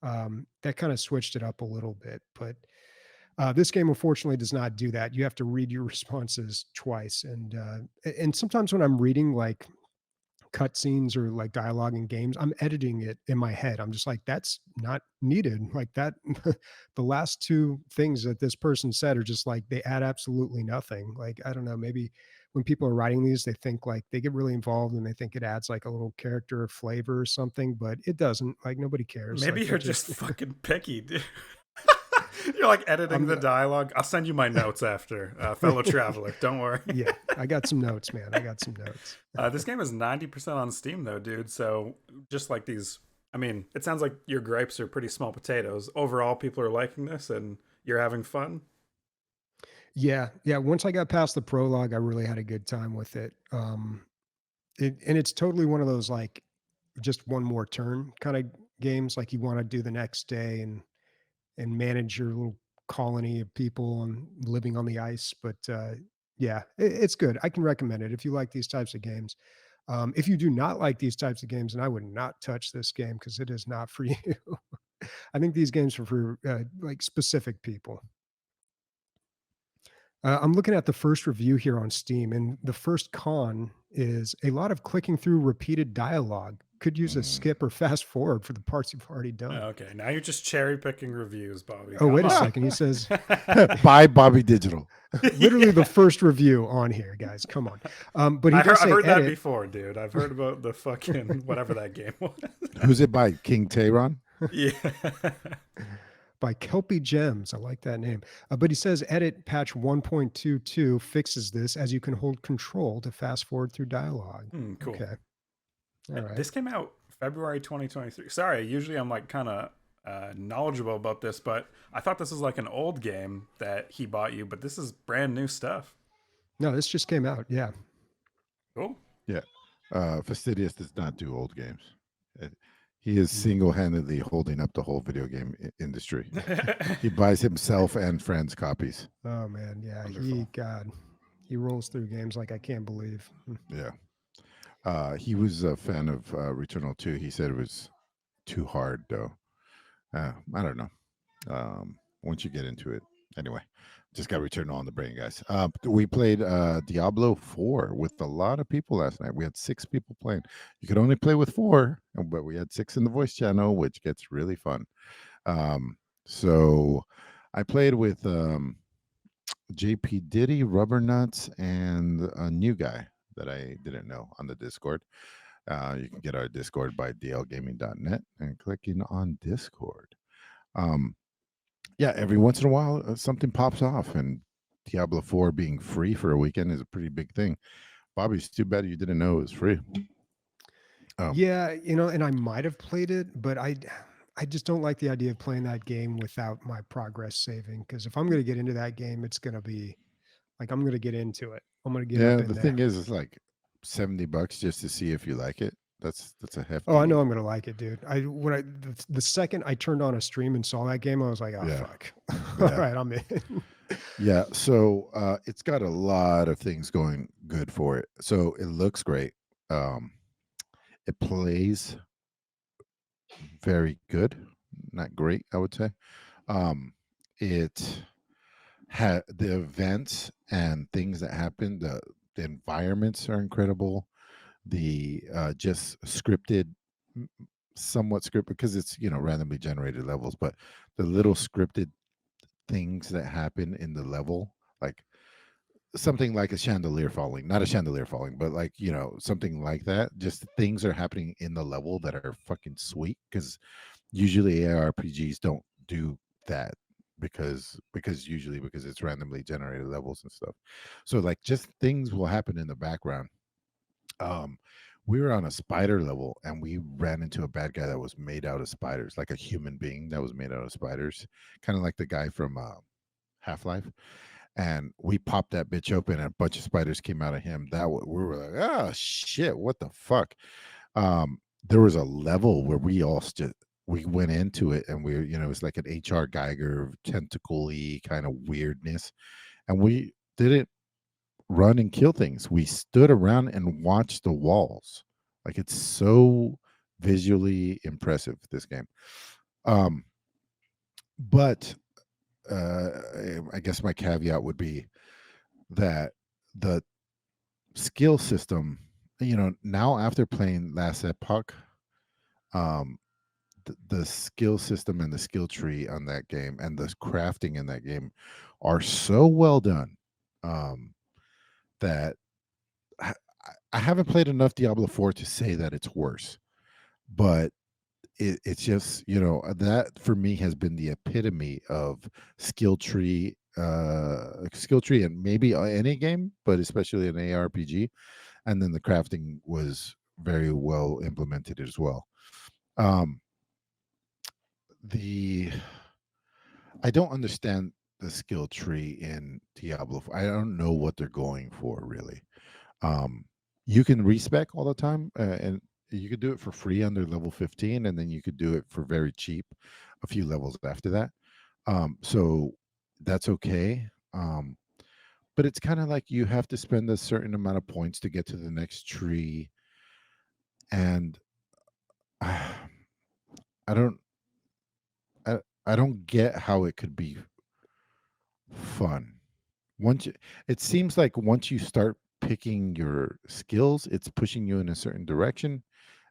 that kind of switched it up a little bit. But this game unfortunately does not do that. You have to read your responses twice, and sometimes when I'm reading like cutscenes or like dialogue in games, I'm editing it in my head. I'm just like, that's not needed. Like that, the last 2 things that this person said are just like, they add absolutely nothing. Like, I don't know, maybe when people are writing these, they think like they get really involved and they think it adds like a little character or flavor or something, but it doesn't. Like nobody cares. Maybe like, you're just fucking picky, dude. You're like editing the dialogue. I'll send you my notes after, Fellow Traveler. Don't worry. Yeah, I got some notes, man. I got some notes. This game is 90% on Steam, though, dude. So just like these, I mean, it sounds like your gripes are pretty small potatoes. Overall, people are liking this and you're having fun. Yeah. Once I got past the prologue, I really had a good time with it. And it's totally one of those like just one more turn kind of games. Like you want to do the next day and manage your little colony of people and living on the ice. But yeah, it's good. I can recommend it if you like these types of games. If you do not like these types of games, then I would not touch this game because it is not for you. I think these games are for like specific people. I'm looking at the first review here on Steam, and the first con is a lot of clicking through repeated dialogue. Could use a skip or fast forward for the parts you've already done. Okay, now you're just cherry picking reviews, Bobby. Oh, wait a second. He says, "Buy Bobby Digital." Literally the first review on here, guys. Come on. But I've heard that before, dude. I've heard about the fucking whatever that game was. Who's it by? King Tehran? Yeah. By Kelpie Gems. I like that name. But he says edit patch 1.22 fixes this as you can hold control to fast forward through dialogue. Cool. Okay. All right. This came out February 2023. Sorry, usually I'm like kind of knowledgeable about this, but I thought this was like an old game that he bought you, but this is brand new stuff. No, this just came out. Yeah. Cool. Yeah. Fastidious does not do old games. He is single-handedly holding up the whole video game industry. He buys himself and friends copies. Oh man, yeah. Wonderful. He rolls through games like I can't believe. Yeah. He was a fan of Returnal too. He said it was too hard though. I don't know. Once you get into it, anyway, just got Returnal on the brain, guys. We played Diablo 4 with a lot of people last night. We had 6 people playing. You could only play with 4, but we had 6 in the voice channel, which gets really fun. So I played with JP Diddy, Rubber Nuts, and a new guy that I didn't know on the Discord. You can get our Discord by dlgaming.net and clicking on Discord. Yeah, every once in a while something pops off, and Diablo 4 being free for a weekend is a pretty big thing. Bobby, it's too bad you didn't know it was free. Yeah, and I might have played it, but I just don't like the idea of playing that game without my progress saving, because if I'm going to get into that game, it's going to be like I'm going to get into it. I'm going to get up in the there. thing is, it's like $70 just to see if you like it. That's a hefty. Oh, I know I'm going to like it, dude. The second I turned on a stream and saw that game, I was like, oh, fuck. All right, I'm in. Yeah, so it's got a lot of things going good for it. So it looks great. It plays very good, not great, I would say. It had the events and things that happen. The environments are incredible. The just scripted, somewhat scripted, because it's randomly generated levels, but the little scripted things that happen in the level, like something like a chandelier falling, not a chandelier falling, but like something like that. Just things are happening in the level that are fucking sweet, because usually ARPGs don't do that, because it's randomly generated levels and stuff. So like just things will happen in the background. We were on a spider level, and we ran into a bad guy that was made out of spiders, like a human being that was made out of spiders, kind of like the guy from Half-Life. And we popped that bitch open, and a bunch of spiders came out of him. We were like, oh shit, what the fuck? There was a level where we went into it, and it was like an HR Geiger tentacle-y kind of weirdness, and we didn't run and kill things. We stood around and watched the walls. Like, it's so visually impressive, this game. But I guess my caveat would be that the skill system, now after playing Last Epoch, the skill system and the skill tree on that game and the crafting in that game are so well done, that I haven't played enough Diablo 4 to say that it's worse, but it's just that for me has been the epitome of skill tree and maybe any game, but especially an ARPG. And then the crafting was very well implemented as well. I don't understand the skill tree in Diablo. I don't know what they're going for, really. You can respec all the time, and you could do it for free under level 15, and then you could do it for very cheap a few levels after that. So that's okay. But it's kind of like you have to spend a certain amount of points to get to the next tree. And I don't get how it could be fun. It seems like once you start picking your skills, it's pushing you in a certain direction,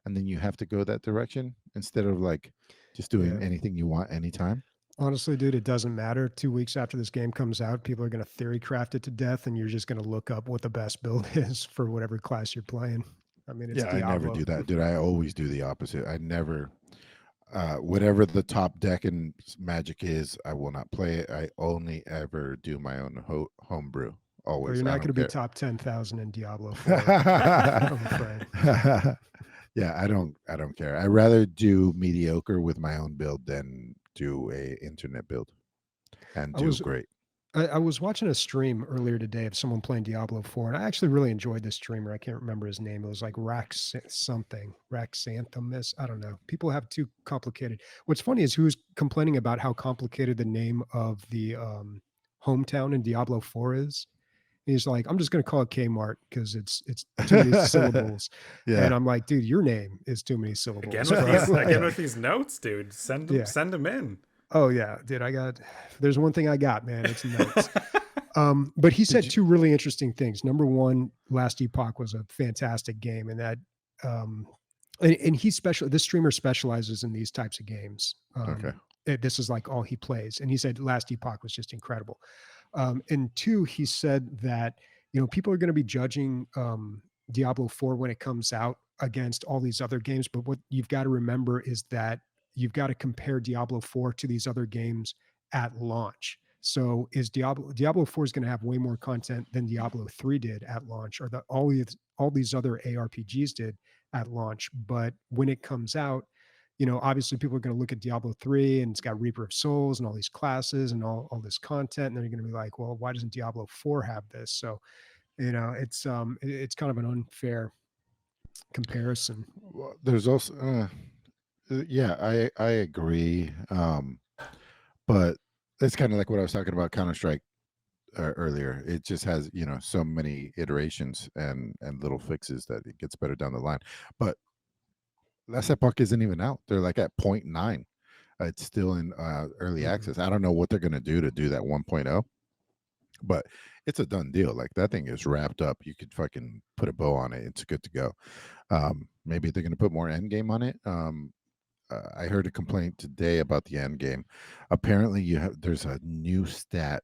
and then you have to go that direction instead of like just doing anything you want anytime. Honestly, dude, it doesn't matter. 2 weeks after this game comes out, people are going to theory craft it to death, and you're just going to look up what the best build is for whatever class you're playing. I mean, it's Diablo. I never do that, dude. I always do the opposite. I never, whatever the top deck and magic is, I will not play it. I only ever do my own homebrew. Always. Or you're not going to be top 10,000 in Diablo 4. I'm afraid. Yeah, I don't care. I'd rather do mediocre with my own build than do a internet build and do great. I was watching a stream earlier today of someone playing Diablo 4, and I actually really enjoyed this streamer. I can't remember his name. It was like Raxanthomus. I don't know. People have too complicated. What's funny is he was complaining about how complicated the name of the hometown in Diablo 4 is. He's like, I'm just going to call it Kmart because it's too many syllables. Yeah. And I'm like, dude, your name is too many syllables. Again with these notes, dude. Send them in. Oh yeah, dude. There's one thing I got, man. It's notes. But he said two really interesting things. Number one, Last Epoch was a fantastic game, and that, and this streamer specializes in these types of games. Okay. This is like all he plays. And he said Last Epoch was just incredible. And two, he said that, people are going to be judging Diablo 4 when it comes out against all these other games. But what you've got to remember is that you've got to compare Diablo 4 to these other games at launch. So is Diablo 4 is going to have way more content than Diablo 3 did at launch, or all these other ARPGs did at launch. But when it comes out, obviously people are going to look at Diablo 3 and it's got Reaper of Souls and all these classes and all this content. And they're going to be like, well, why doesn't Diablo 4 have this? So, it's kind of an unfair comparison. Well, there's also, yeah, I agree. But it's kind of like what I was talking about Counter-Strike earlier. It just has, so many iterations and little fixes that it gets better down the line. But Last Epoch isn't even out. They're like at 0.9. It's still in early access. I don't know what they're going to do that 1.0, but it's a done deal. Like that thing is wrapped up. You could fucking put a bow on it. It's good to go. Maybe they're going to put more end game on it. I heard a complaint today about the end game. Apparently there's a new stat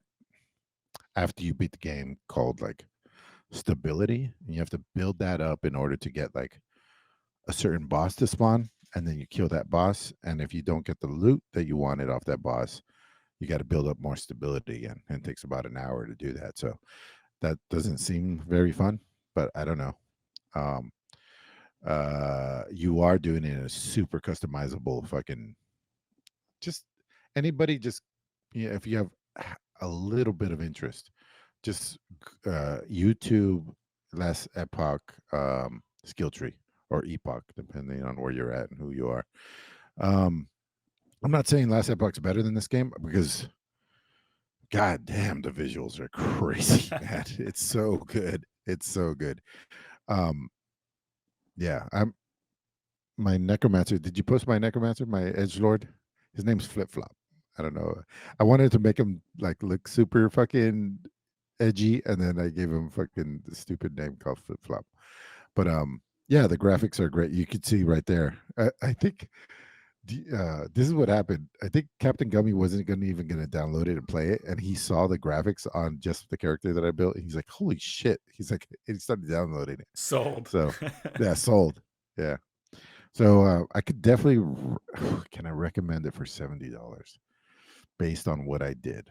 after you beat the game called like stability, and you have to build that up in order to get like a certain boss to spawn, and then you kill that boss, and if you don't get the loot that you wanted off that boss, you got to build up more stability again, and it takes about an hour to do that. So that doesn't seem very fun, but I don't know. You are doing it in a super customizable fucking, just anybody, just if you have a little bit of interest, just YouTube Last Epoch skill tree, or epoch, depending on where you're at and who you are. I'm not saying Last Epoch's better than this game, because god damn, the visuals are crazy, man. It's so good. It's so good. Yeah, my necromancer. Did you post my necromancer, my edgelord? His name's Flip Flop. I don't know. I wanted to make him like look super fucking edgy, and then I gave him fucking the stupid name called Flip Flop. But yeah, the graphics are great. You can see right there. I think this is what happened. I think Captain Gummy wasn't even going to download it and play it, and he saw the graphics on just the character that I built, and he's like, "Holy shit!" He's like, he started downloading it. Sold. So yeah, sold. Yeah. So I could definitely. Can I recommend it for $70 based on what I did?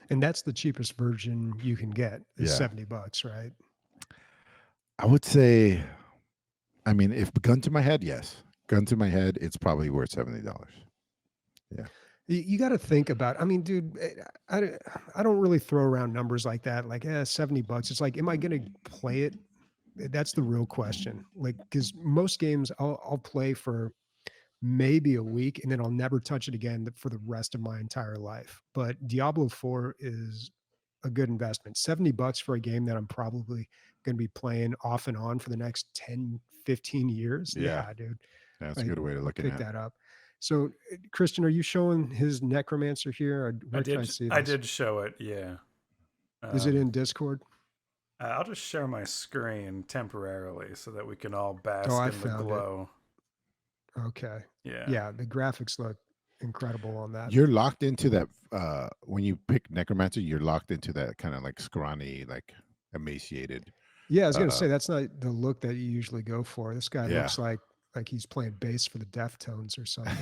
And that's the cheapest version you can get is $70, right? I would say, I mean, if gun to my head, yes. Gun to my head, it's probably worth $70. Yeah. You got to think about, I mean, dude, I don't really throw around numbers like that. Like, $70. It's like, am I going to play it? That's the real question. Like, because most games I'll play for maybe a week and then I'll never touch it again for the rest of my entire life. But Diablo 4 is a good investment. $70 for a game that I'm probably going to be playing off and on for the next 10, 15 years. Yeah, dude. That's a good way to look at it. Pick that up. So, Christian, are you showing his necromancer here? Where can I see this? I did show it, yeah. Is it in Discord? I'll just share my screen temporarily so that we can all bask in the glow. Okay. Yeah. Yeah, the graphics look incredible on that. You're locked into that when you pick necromancer, you're locked into that kind of like scrawny, like emaciated. Yeah, I was gonna say that's not the look that you usually go for. This guy looks like he's playing bass for the Deftones or something.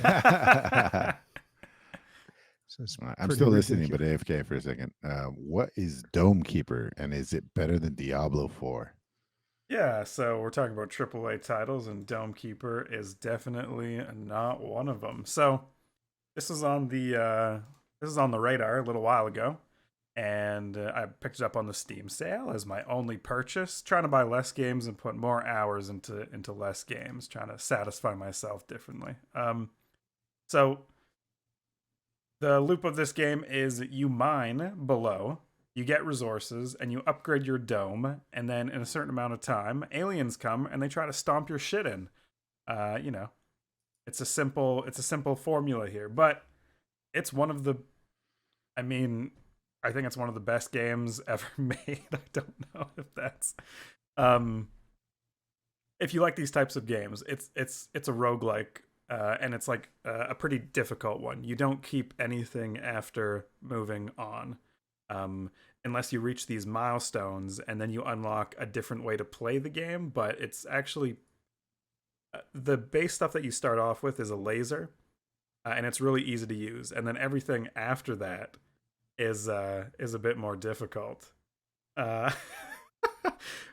So I'm still listening, but AFK for a second. What is Dome Keeper, and is it better than Diablo 4? Yeah, so we're talking about AAA titles, and Dome Keeper is definitely not one of them. So this is on the radar a little while ago, and I picked it up on the Steam sale as my only purchase. Trying to buy less games and put more hours into less games, trying to satisfy myself differently. So the loop of this game is you mine below, you get resources, and you upgrade your dome, and then in a certain amount of time, aliens come and they try to stomp your shit in. You know, it's a simple formula here, but it's one of the, I mean, I think it's one of the best games ever made. I don't know if that's, if you like these types of games, it's a roguelike, and it's like a pretty difficult one. You don't keep anything after moving on, unless you reach these milestones, and then you unlock a different way to play the game. But it's actually the base stuff that you start off with is a laser, and it's really easy to use. And then everything after that is a bit more difficult.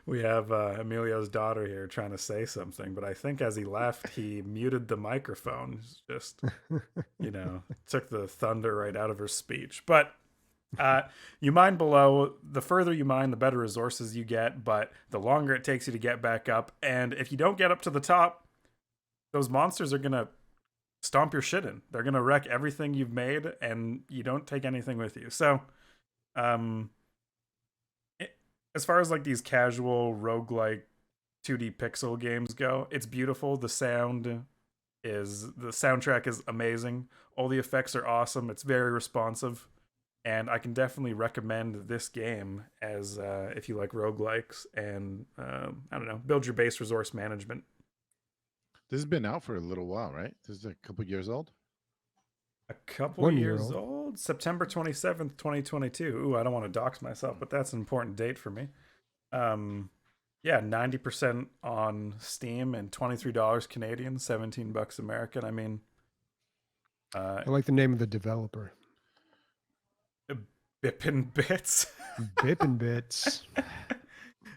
We have Emilio's daughter here trying to say something, but I think as he left, he muted the microphone. Just, you know, took the thunder right out of her speech. But you mine below. The further you mine, the better resources you get, but the longer it takes you to get back up. And if you don't get up to the top, those monsters are going to stomp your shit in. They're going to wreck everything you've made, and you don't take anything with you. So, as far as like these casual roguelike 2D pixel games go, it's beautiful. The soundtrack is amazing. All the effects are awesome. It's very responsive, and I can definitely recommend this game as if you like roguelikes and I don't know, build your base resource management. This has been out for a little while, right? This is a couple years old. A couple years old? September 27th, 2022. Ooh, I don't want to dox myself, but that's an important date for me. Yeah, 90% on Steam and $23 Canadian, $17 American. I mean, I like the name of the developer. Bippin Bits. Bippin Bits.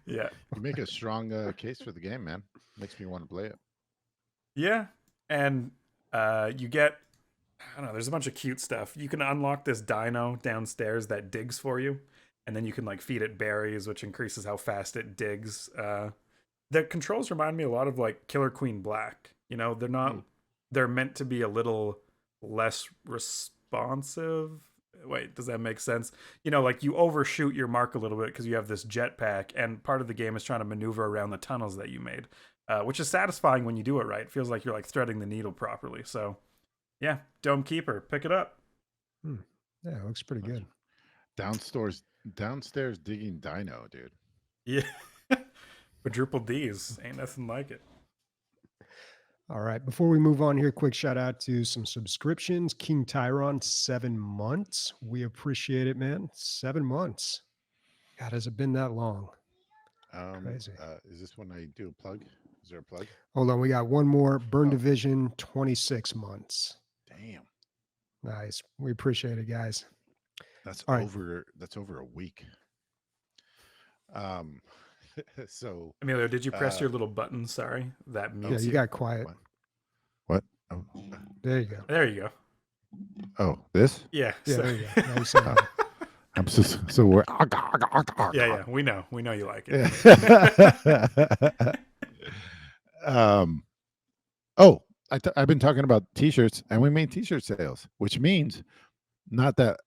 Yeah. You make a strong case for the game, man. Makes me want to play it. Yeah, and you get, I don't know, there's a bunch of cute stuff. You can unlock this dino downstairs that digs for you, and then you can like feed it berries, which increases how fast it digs. The controls remind me a lot of like Killer Queen Black. You know, they're not, they're meant to be a little less responsive. Wait, does that make sense? You know, like you overshoot your mark a little bit because you have this jetpack, and part of the game is trying to maneuver around the tunnels that you made, which is satisfying when you do it right. It feels like you're like threading the needle properly. So, yeah, Dome Keeper, pick it up. Yeah, it looks pretty good. Downstairs digging dino, dude. Yeah, quadruple D's, ain't nothing like it. All right. Before we move on here, quick shout out to some subscriptions. King Tyron, 7 months. We appreciate it, man. 7 months. God, has it been that long? Crazy. Is this when I do a plug? Is there a plug? Hold on. We got one more. Burn Division, 26 months. Damn. Nice. We appreciate it, guys. That's over a week. So Emilio, did you press your little button? Sorry, that mutes you got quiet. What? Oh. There you go. There you go. Oh, this? Yeah. Yeah, there you go. Now you said that. I'm so we're yeah. We know you like it. I've been talking about t-shirts, and we made t-shirt sales, which means not that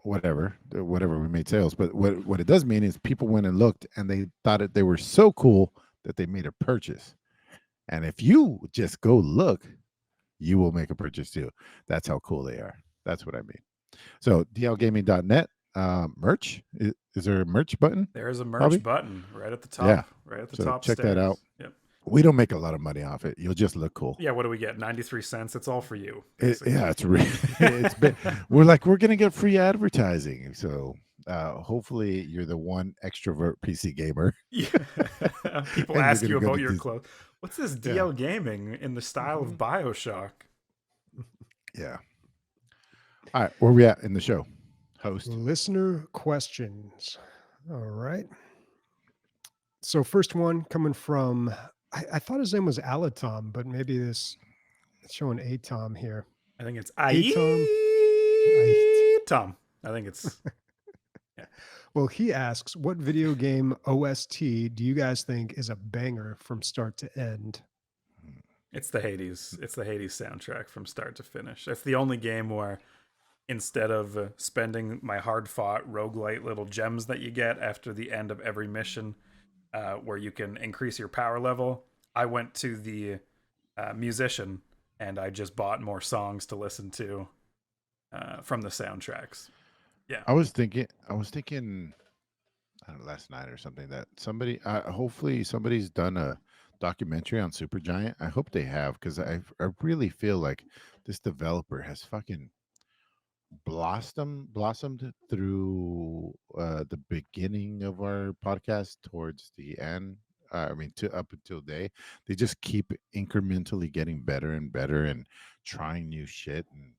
whatever we made sales, but what it does mean is people went and looked, and they thought they were so cool that they made a purchase. And if you just go look, you will make a purchase too. That's how cool they are. That's what I mean. So dlgaming.net, merch. Is there a merch button? There is a merch button right at the top. Yeah. Right at the So top. check stairs. that out. Yep. We don't make a lot of money off it. You'll just look cool. Yeah. What do we get? 93 cents. It's all for you. It's really. It's been. We're gonna get free advertising. So hopefully you're the one extrovert PC gamer. Yeah. People ask you about your clothes. What's this DL gaming in the style of BioShock? Yeah. All right, where are we at in the show? Host. Listener questions. All right. So first one coming from, I thought his name was Alatom, but maybe it's showing Atom here. I think it's Tom. I think it's. Yeah. Well, he asks, what video game OST do you guys think is a banger from start to end? It's the Hades. It's the Hades soundtrack from start to finish. It's the only game where instead of spending my hard-fought roguelite little gems that you get after the end of every mission, where you can increase your power level, I went to the musician and I just bought more songs to listen to from the soundtracks. Yeah. I was thinking, I don't know, last night or something that somebody, hopefully somebody's done a documentary on Supergiant. I hope they have, because I really feel like this developer has fucking blossomed through the beginning of our podcast towards the end. I mean, to up until they just keep incrementally getting better and better and trying new shit, and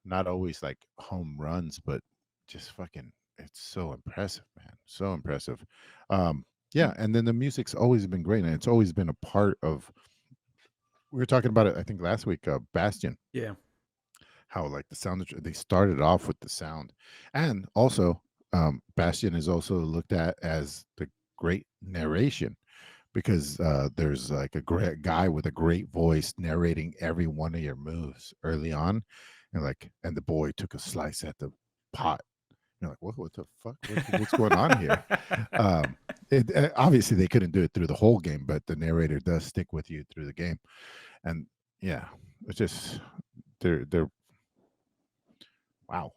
not always like home runs, but just fucking, it's so impressive, man. So impressive. Yeah, and then the music's always been great, and it's always been a part of, we were talking about it, I think last week, Bastion. Yeah. How like the sound, they started off with the sound, and also Bastion is also looked at as the great narration, because there's like a great guy with a great voice narrating every one of your moves early on, and the boy took a slice at the pot. You're like, what the fuck? What's going on here? Obviously they couldn't do it through the whole game, but the narrator does stick with you through the game, and yeah, it's just they're wow.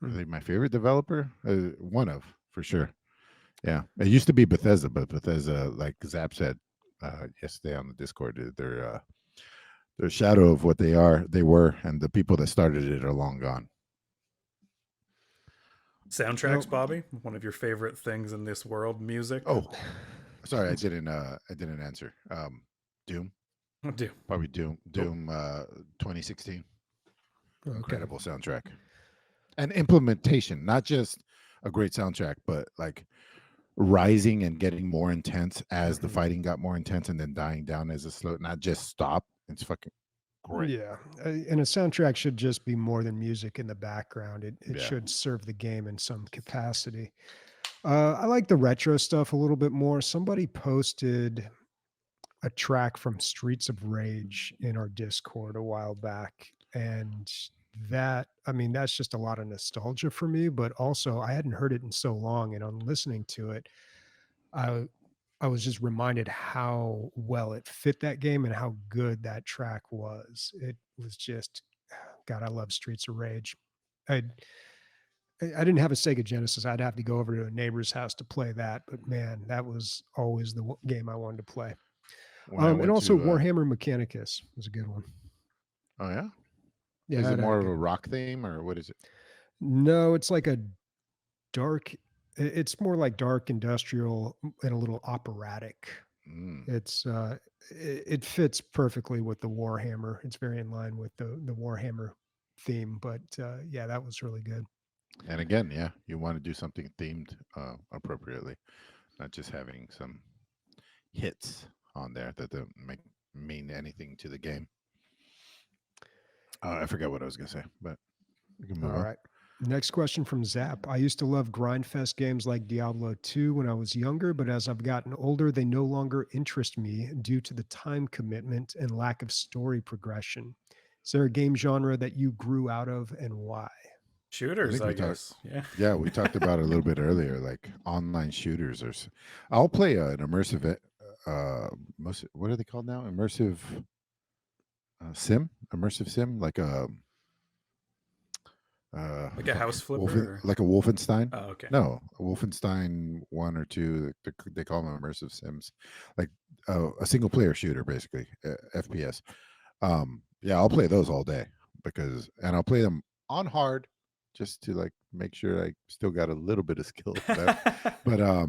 Are they my favorite developer? One of, for sure. Yeah, it used to be Bethesda, but Bethesda, like Zap said yesterday on the Discord, they're a shadow of what they were, and the people that started it are long gone. Soundtracks, Bobby, one of your favorite things in this world, music. Oh, sorry, I didn't answer. Doom. Doom. Probably Doom. 2016. Okay. Incredible soundtrack and implementation. Not just a great soundtrack, but like rising and getting more intense as the fighting got more intense, and then dying down as a slow, not just stop. It's fucking great. Yeah, and a soundtrack should just be more than music in the background. It should serve the game in some capacity. I like the retro stuff a little bit more. Somebody posted a track from Streets of Rage in our Discord a while back, and that, I mean, that's just a lot of nostalgia for me, but also I hadn't heard it in so long, and on listening to it, I was just reminded how well it fit that game and how good that track was. It was just, God, I love Streets of Rage. I didn't have a Sega Genesis. I'd have to go over to a neighbor's house to play that, but man, that was always the game I wanted to play. And also Warhammer Mechanicus was a good one. Oh yeah? Yeah. Is it more of a rock theme, or what is it? No, it's like it's more like dark industrial and a little operatic. It's it fits perfectly with the Warhammer. It's very in line with the Warhammer theme, but yeah, that was really good. And again, yeah, you want to do something themed appropriately, not just having some hits on there that don't mean anything to the game. I forgot what I was gonna say, but we can move on. All right. Next question from Zap. I used to love grindfest games like Diablo 2 when I was younger, but as I've gotten older, they no longer interest me due to the time commitment and lack of story progression. Is there a game genre that you grew out of, and why? Shooters, I guess. Yeah, we talked about it a little bit earlier, like online shooters. I'll play an immersive, what are they called now? Immersive sim, like a house flipper, like a Wolfenstein. Oh, okay. No, a Wolfenstein 1 or 2. They call them immersive sims, like a single player shooter, basically FPS. Yeah, I'll play those all day, and I'll play them on hard, just to like make sure I still got a little bit of skill left. But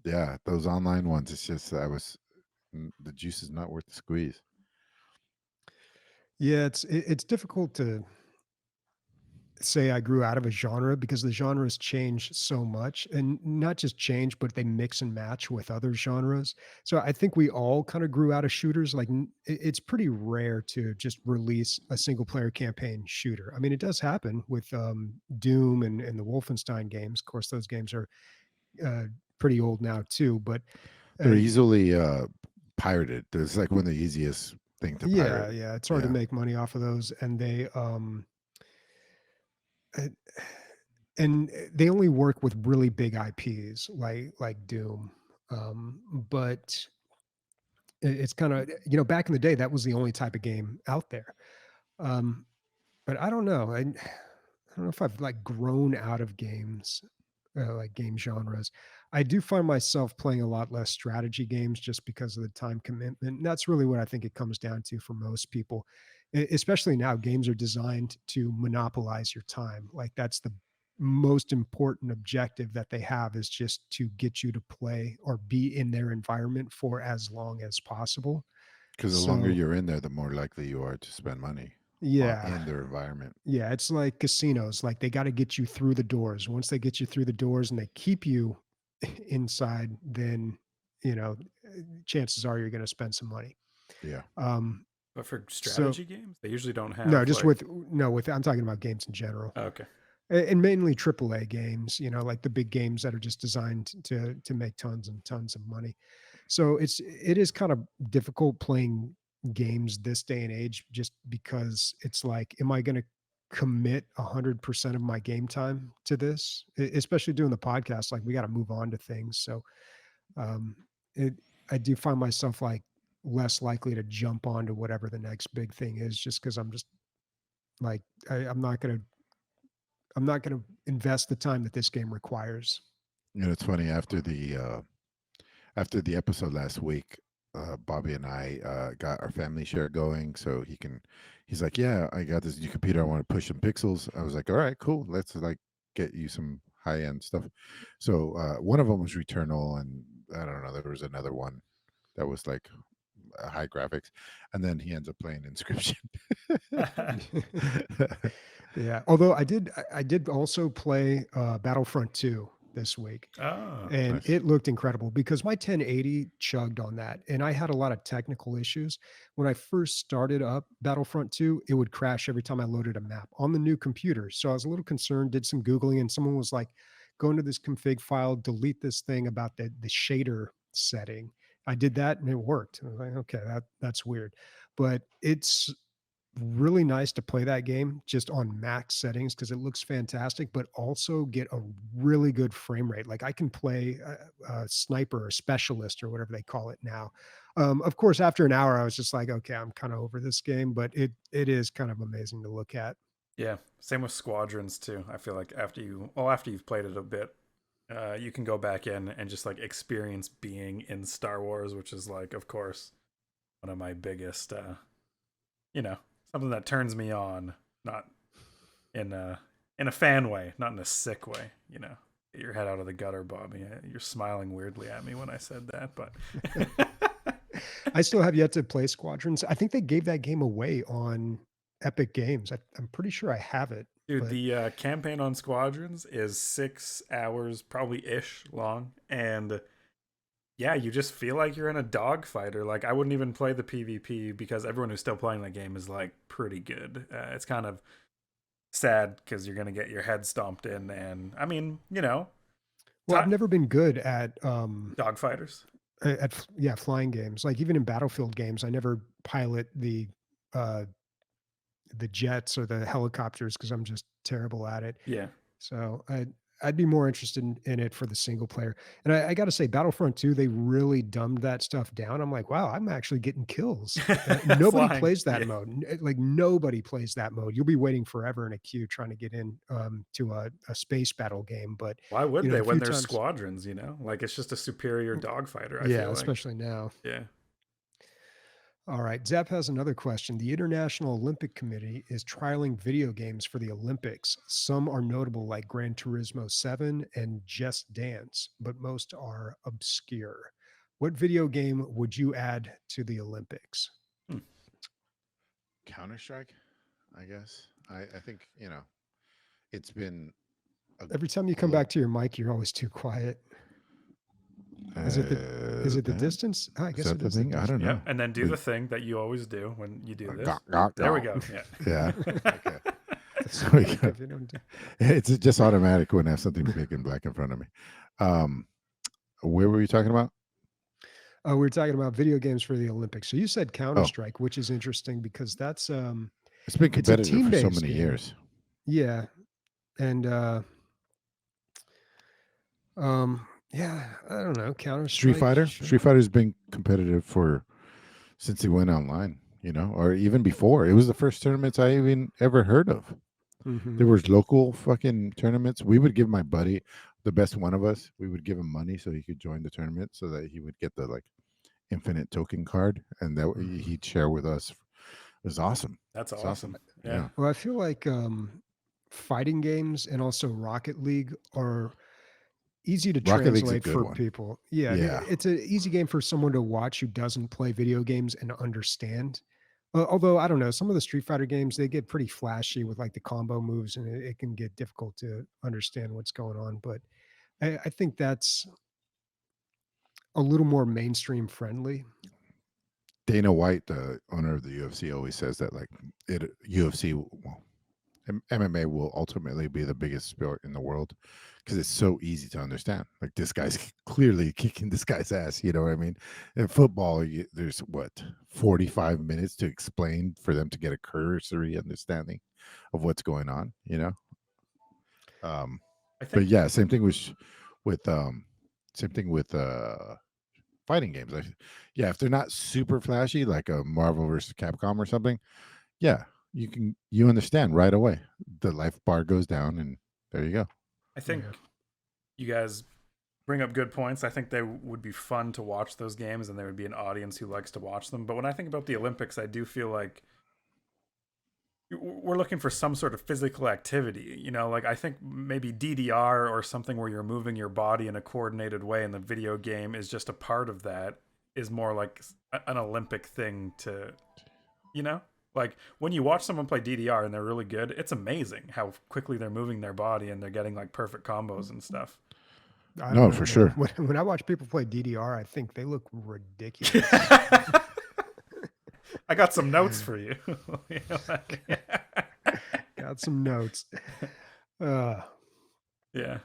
yeah, those online ones, it's just the juice is not worth the squeeze. Yeah, it's difficult to say I grew out of a genre, because the genres change so much, and not just change, but they mix and match with other genres. So I think we all kind of grew out of shooters. Like it's pretty rare to just release a single player campaign shooter. I mean, it does happen with Doom and the Wolfenstein games. Of course, those games are pretty old now too, but they're easily pirated. It's like one of the easiest thing to pirate. Yeah, it's hard to make money off of those, and they and they only work with really big IPs like Doom. But it's kind of, back in the day, that was the only type of game out there. But I don't know. I don't know if I've like grown out of games, like game genres. I do find myself playing a lot less strategy games just because of the time commitment. And that's really what I think it comes down to for most people. Especially now, games are designed to monopolize your time. Like that's the most important objective that they have, is just to get you to play or be in their environment for as long as possible. Because the longer you're in there, the more likely you are to spend money. Yeah. In their environment. Yeah, it's like casinos. Like they got to get you through the doors. Once they get you through the doors and they keep you inside, then chances are you're going to spend some money. Yeah. But for strategy games, they usually don't have. No, just with I'm talking about games in general. Okay. And mainly AAA games. Like the big games that are just designed to make tons and tons of money. So it is kind of difficult playing games this day and age, just because it's like, am I going to commit 100% of my game time to this? Especially doing the podcast, like we got to move on to things. So I do find myself like less likely to jump onto whatever the next big thing is, just because I'm just like, I'm not going to invest the time that this game requires. It's funny, after the episode last week, Bobby and I got our family share going, so he's like, yeah, I got this new computer, I want to push some pixels. I was like, all right, cool, let's like get you some high-end stuff. So one of them was Returnal, and I don't know, there was another one that was like high graphics, and then he ends up playing Inscription. Yeah, although I did also play Battlefront 2 this week. Oh, and nice. It looked incredible because my 1080 chugged on that, and I had a lot of technical issues. When I first started up Battlefront 2, it would crash every time I loaded a map on the new computer. So I was a little concerned, did some Googling, and someone was like, go into this config file, delete this thing about the shader setting. I did that and it worked. I was like, okay, that's weird. But it's really nice to play that game just on max settings because it looks fantastic, but also get a really good frame rate. Like I can play a sniper or specialist or whatever they call it now. Of course, after an hour, I was just like, okay, I'm kind of over this game, but it is kind of amazing to look at. Yeah, same with Squadrons too. I feel like after you've played it a bit, you can go back in and just like experience being in Star Wars, which is like, of course, one of my biggest, something that turns me on, not in a fan way, not in a sick way. Get your head out of the gutter, Bobby. You're smiling weirdly at me when I said that, but I still have yet to play Squadrons. I think they gave that game away on Epic Games. I'm pretty sure I have it. Dude, the campaign on Squadrons is 6 hours, probably ish long, and yeah, you just feel like you're in a dogfighter. Like I wouldn't even play the PvP because everyone who's still playing that game is like pretty good. It's kind of sad because you're gonna get your head stomped in, and I mean, well, I've never been good at dogfighters. At flying games. Like even in Battlefield games, I never pilot the jets or the helicopters because I'm just terrible at it. Yeah. So I'd be more interested in it for the single player. And I got to say, Battlefront 2, they really dumbed that stuff down. I'm like, wow, I'm actually getting kills. Nobody plays that mode. Like nobody plays that mode. You'll be waiting forever in a queue trying to get in to a space battle game. But why would they when there's Squadrons? Like it's just a superior dogfighter. I feel like. Especially now. Yeah. All right. Zep has another question. The International Olympic Committee is trialing video games for the Olympics. Some are notable like Gran Turismo 7 and Just Dance, but most are obscure. What video game would you add to the Olympics? Counter-Strike, I guess. I think, it's been... Every time you come back to your mic, you're always too quiet. Is it the distance? I guess it is. I don't know. Yeah. And then do the thing that you always do when you do this. There we go. Yeah. Okay. So it's just automatic when I have something big and black in front of me. Where were you talking about? We were talking about video games for the Olympics. So you said Counter-Strike, which is interesting because that's it's been competitive for so many years. Yeah. And yeah, I don't know. Counter Street Fighter. Sure. Street Fighter's been competitive since he went online, or even before. It was the first tournaments I even ever heard of. Mm-hmm. There was local fucking tournaments. We would give my buddy, the best one of us, we would give him money so he could join the tournament, so that he would get the like infinite token card, and that he'd share with us. It was awesome. That's awesome. Yeah. Well, I feel like fighting games and also Rocket League are easy to translate for people. Yeah. It's an easy game for someone to watch who doesn't play video games and understand. Although I don't know, some of the Street Fighter games, they get pretty flashy with like the combo moves, and it can get difficult to understand what's going on. But I think that's a little more mainstream friendly. Dana White, the owner of the UFC, always says that like UFC, MMA will ultimately be the biggest sport in the world because it's so easy to understand. Like this guy's clearly kicking this guy's ass. You know what I mean? In football, there's 45 minutes to explain for them to get a cursory understanding of what's going on. But yeah, same thing with fighting games. If they're not super flashy, like a Marvel versus Capcom or something, you understand right away. The life bar goes down, and there you go. I think you guys bring up good points. I think they would be fun to watch those games, and there would be an audience who likes to watch them. But when I think about the Olympics, I do feel like we're looking for some sort of physical activity. Like I think maybe DDR or something where you're moving your body in a coordinated way, and the video game is just a part of that, is more like an Olympic thing to, like when you watch someone play DDR and they're really good, it's amazing how quickly they're moving their body and they're getting like perfect combos and stuff. No, for sure. When I watch people play DDR, I think they look ridiculous. I got some notes for you. Got some notes. Yeah.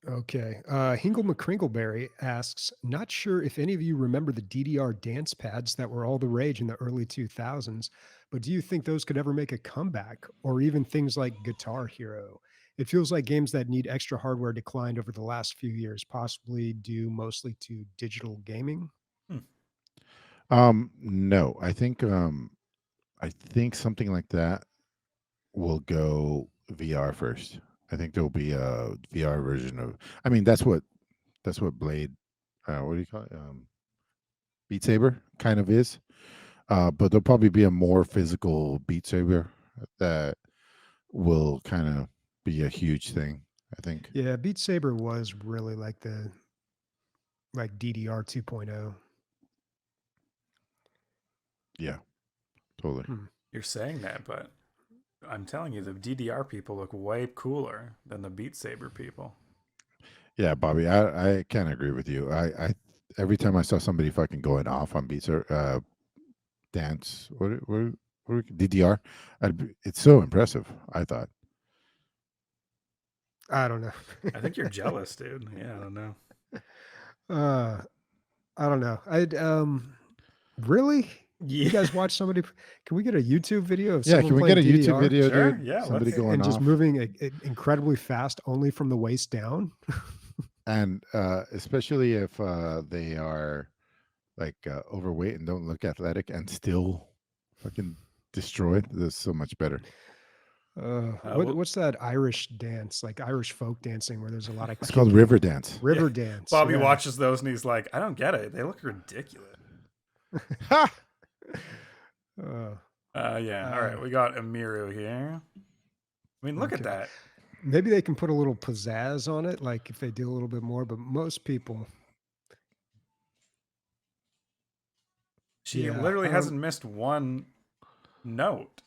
Okay. Hingle McCringleberry asks, not sure if any of you remember the DDR dance pads that were all the rage in the early 2000s, but do you think those could ever make a comeback, or even things like Guitar Hero? It feels like games that need extra hardware declined over the last few years, possibly due mostly to digital gaming. No, I think something like that will go VR first. I think there'll be a VR version of. I mean, that's what Blade. What do you call it? Beat Saber kind of is. But there'll probably be a more physical Beat Saber that will kind of be a huge thing, I think. Yeah, Beat Saber was really like DDR 2.0. Yeah, totally. You're saying that, but I'm telling you, the DDR people look way cooler than the Beat Saber people. Yeah, Bobby, I can't agree with you. I every time I saw somebody fucking going off on Beat Saber, dance, what DDR, it's so impressive, I thought. I don't know. I think you're jealous, dude. Yeah, I don't know. I don't know. Really? Yeah. You guys watch somebody? Can we get a YouTube video of someone playing DDR? Can we get a YouTube video, sure, dude? Yeah, somebody going and off. just moving incredibly fast, only from the waist down. And especially if they are like overweight and don't look athletic and still fucking destroyed, that's so much better. What's that Irish dance, like Irish folk dancing, where there's a lot of? It's called river dance. River dance. Bobby watches those and he's like, I don't get it. They look ridiculous. Yeah. All right, we got Emilio here. I mean, look at that. Maybe they can put a little pizzazz on it, like if they do a little bit more. But most people, she literally hasn't missed one note.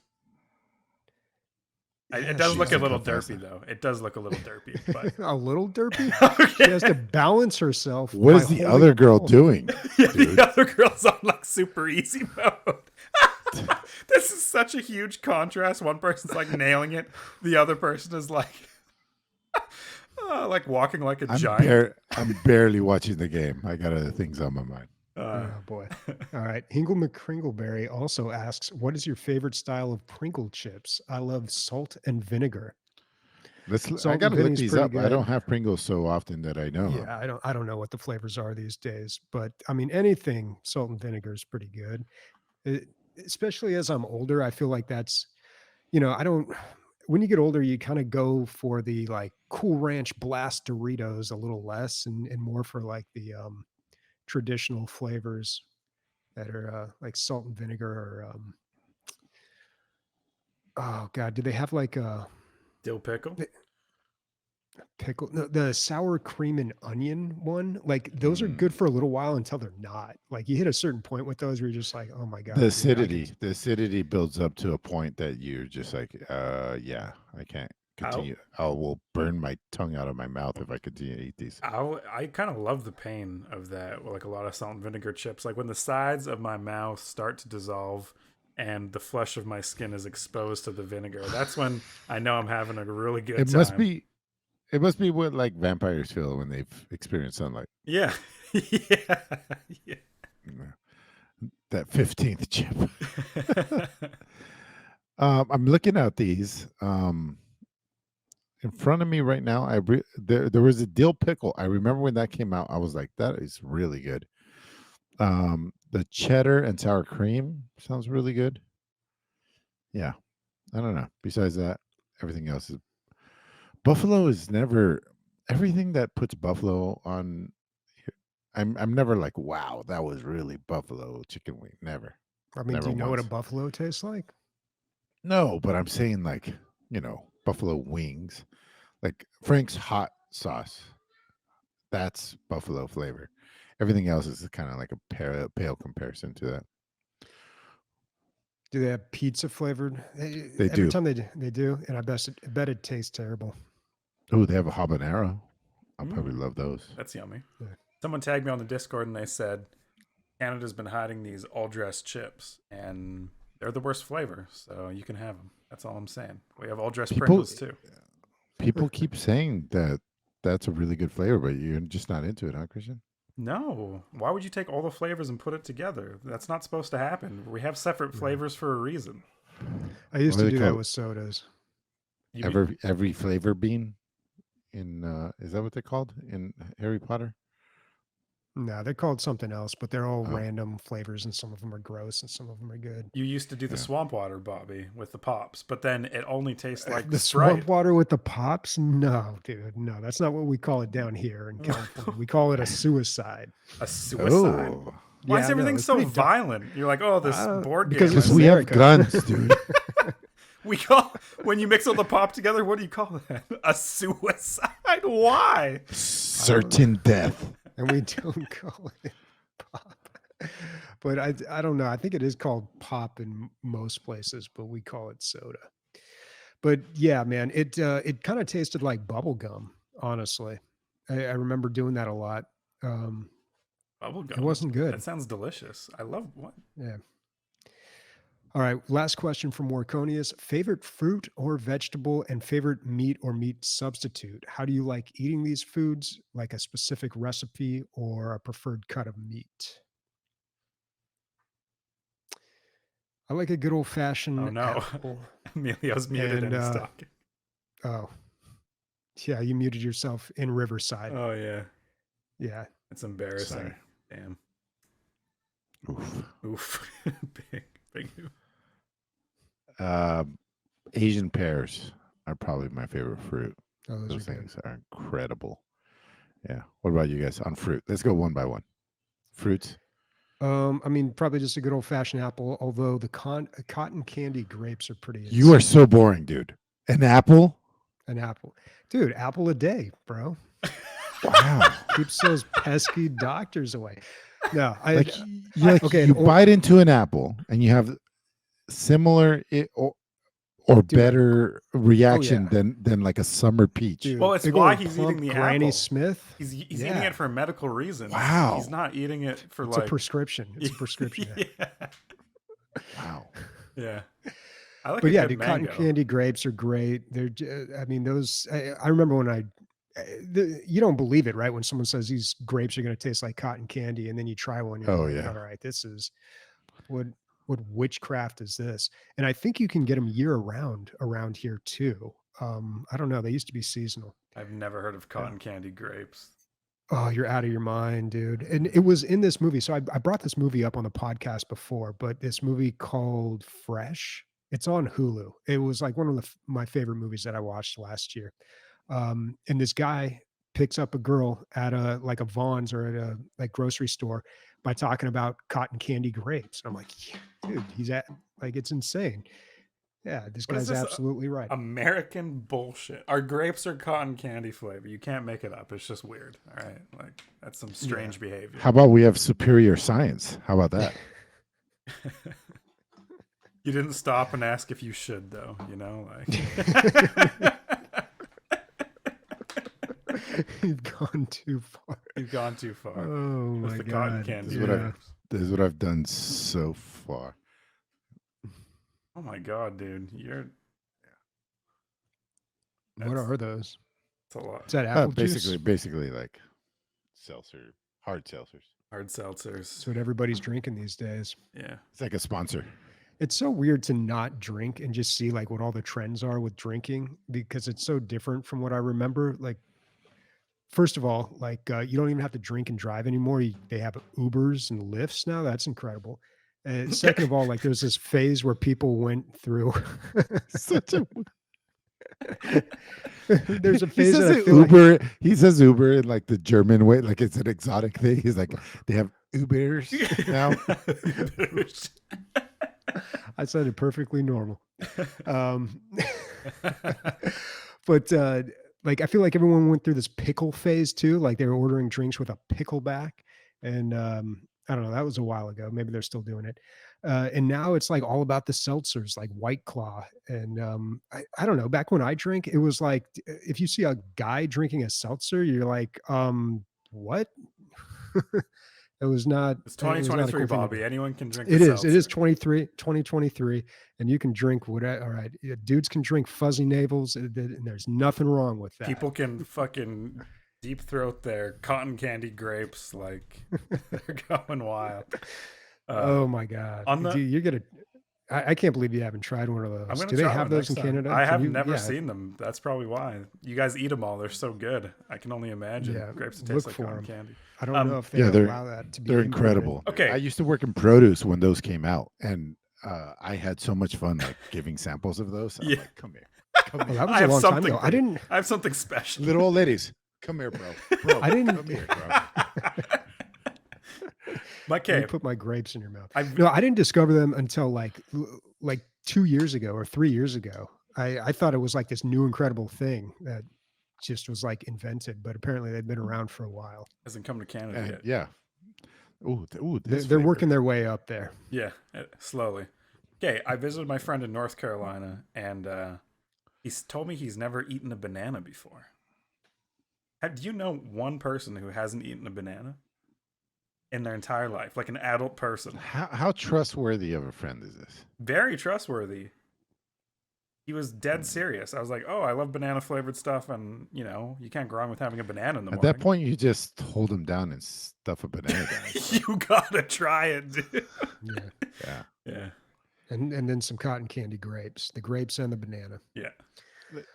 It does look a little derpy, though. It does look a little derpy. But... a little derpy? Okay. She has to balance herself. What is the other girl doing? Yeah, the other girl's on like super easy mode. This is such a huge contrast. One person's like nailing it. The other person is like walking like a giant. I'm barely watching the game. I got other things on my mind. Oh boy. All right. Hingle McCringleberry also asks, what is your favorite style of Pringle chips? I love salt and vinegar. I gotta look these up. Good. I don't have Pringles so often that I know. Yeah, I don't know what the flavors are these days, but I mean anything salt and vinegar is pretty good. Especially as I'm older, I feel like that's, when you get older, you kind of go for the like Cool Ranch Blast Doritos a little less and more for like the traditional flavors that are like salt and vinegar or oh god, do they have like a dill pickle? Pickle, no, the sour cream and onion one, like those are good for a little while until they're not. Like you hit a certain point with those where you're just like, oh my god, the acidity builds up to a point that you're just like, yeah, I can't continue. I will burn my tongue out of my mouth if I continue to eat these. I kind of love the pain of that, like a lot of salt and vinegar chips. Like when the sides of my mouth start to dissolve and the flesh of my skin is exposed to the vinegar, that's when I know I'm having a really good time. It must be what like vampires feel when they've experienced sunlight. Yeah. Yeah. That 15th chip. I'm looking at these in front of me right now. There was a dill pickle. I remember when that came out, I was like, that is really good. The cheddar and sour cream sounds really good. Yeah. I don't know. Besides that, everything else is buffalo is never everything that puts buffalo on. I'm never like, wow, that was really buffalo chicken wing. Never. I mean, do you know what a buffalo tastes like? No, but I'm saying like, buffalo wings, like Frank's hot sauce. That's buffalo flavor. Everything else is kind of like a pale comparison to that. Do they have pizza flavored? They Every time they do, and I bet it tastes terrible. Oh, they have a habanero. I'll probably love those. That's yummy. Yeah. Someone tagged me on the Discord and they said Canada's been hiding these all-dressed chips and they're the worst flavor, so you can have them. That's all I'm saying. We have all-dressed Pringles too. People keep saying that that's a really good flavor, but you're just not into it, huh, Christian? No. Why would you take all the flavors and put it together? That's not supposed to happen. We have separate flavors for a reason. I used to do that with sodas. Every flavor bean in is that what they're called in Harry Potter? No, they're called something else, but they're all random flavors, and some of them are gross and some of them are good. You used to do the swamp water, Bobby, with the pops, but then it only tastes like the Sprite. Swamp water with the pops? No, dude, no, that's not what we call it down here in California. We call it a suicide. A suicide? Oh. Why is everything so violent? You're like, oh, this board game. Because we have guns, dude. We call, when you mix all the pop together, what do you call that? A suicide? Why? Certain death. And we don't call it pop. But I don't know. I think it is called pop in most places, but we call it soda. But yeah, man, it kind of tasted like bubble gum, honestly. I remember doing that a lot. Bubble gum? It wasn't good. That sounds delicious. I love what? Yeah. All right, last question from Warconius. Favorite fruit or vegetable and favorite meat or meat substitute? How do you like eating these foods? Like a specific recipe or a preferred cut of meat? I like a good old-fashioned apple. Emilio's muted and he's talking. Oh. Yeah, you muted yourself in Riverside. Oh, yeah. Yeah. It's embarrassing. Sorry. Damn. Oof. Big oof. Asian pears are probably my favorite fruit. Oh, those things are incredible. Yeah. What about you guys on fruit? Let's go one by one. Fruits. I mean, probably just a good old-fashioned apple, although the cotton candy grapes are pretty insane. You are so boring, dude. An apple? An apple. Dude, apple a day, bro. Wow. Keeps those pesky doctors away. No, you bite into an apple and you have similar or better reaction than like a summer peach. Dude, well, it's why he's eating the Granny apple. Smith. He's eating it for medical reasons. Wow. He's not eating it for it's a prescription. It's a prescription. Yeah. Wow. Yeah. But yeah, the cotton candy grapes are great. They're, I mean, those. I remember when you don't believe it, right? When someone says these grapes are going to taste like cotton candy, and then you try one, you're like, all right, this is what witchcraft is this? And I think you can get them year round around here too. I don't know. They used to be seasonal. I've never heard of cotton candy grapes. Oh, you're out of your mind, dude. And it was in this movie. So I brought this movie up on the podcast before, but this movie called Fresh, it's on Hulu. It was like one of my favorite movies that I watched last year. And this guy picks up a girl at a Vaughn's or at a like grocery store by talking about cotton candy grapes. And I'm like, yeah, dude, it's insane. Yeah, this guy's absolutely right. American bullshit. Our grapes are cotton candy flavor. You can't make it up. It's just weird. All right. Like, that's some strange behavior. How about we have superior science? How about that? You didn't stop and ask if you should, though, you know? Like You've gone too far. You've gone too far. Oh, my God. Cotton candy. This is what I've done so far. Oh my God, dude! What are those? It's a lot. Is that apple juice? Basically, like hard seltzers. Hard seltzers. That's what everybody's drinking these days. Yeah, it's like a sponsor. It's so weird to not drink and just see like what all the trends are with drinking because it's so different from what I remember. Like, first of all, like you don't even have to drink and drive anymore. They have Ubers and Lyfts now. That's incredible. Second of all, like there's this phase where people went through such a. There's a phase that I feel Uber. Like... He says Uber in like the German way, like it's an exotic thing. He's like, they have Ubers now. I said it perfectly normal. But like I feel like everyone went through this pickle phase too. Like they were ordering drinks with a pickle back, and I don't know. That was a while ago. Maybe they're still doing it. And now it's like all about the seltzers, like White Claw. And I don't know. Back when I drink, it was like if you see a guy drinking a seltzer, you're like, what? It was not. It's 2023, Bobby. Anyone can drink. It is. It is 2023, and you can drink whatever. All right, dudes can drink fuzzy navels, and there's nothing wrong with that. People can fucking deep throat their cotton candy grapes, like they're going wild. Oh my God! Dude, you're gonna. I can't believe you haven't tried one of those. Do they have those in Canada? I have never seen them. That's probably why. You guys eat them all. They're so good. I can only imagine grapes that taste like cotton candy. I don't know if they allow that to be. They're incredible. Okay. I used to work in produce when those came out, and I had so much fun like giving samples of those. I'm like, come here. Well, that was a long time ago. I have something special. Little old ladies, come here, bro. I didn't. Come here, bro. Put my grapes in your mouth. No, I didn't discover them until like 2 years ago or 3 years ago. I thought it was like this new incredible thing that just was like invented, but apparently they've been around for a while. Hasn't come to Canada yet. Yeah. They're working their way up there. Yeah, slowly. Okay, I visited my friend in North Carolina, and he's told me he's never eaten a banana before. Do you know one person who hasn't eaten a banana in their entire life, like an adult person? How trustworthy of a friend is this? Very trustworthy. He was dead serious. I was like, oh, I love banana flavored stuff, and you know, you can't go wrong with having a banana in the morning. At that point, you just hold him down and stuff a banana down. You gotta try it, dude. Yeah. And then some cotton candy grapes, the grapes and the banana. Yeah.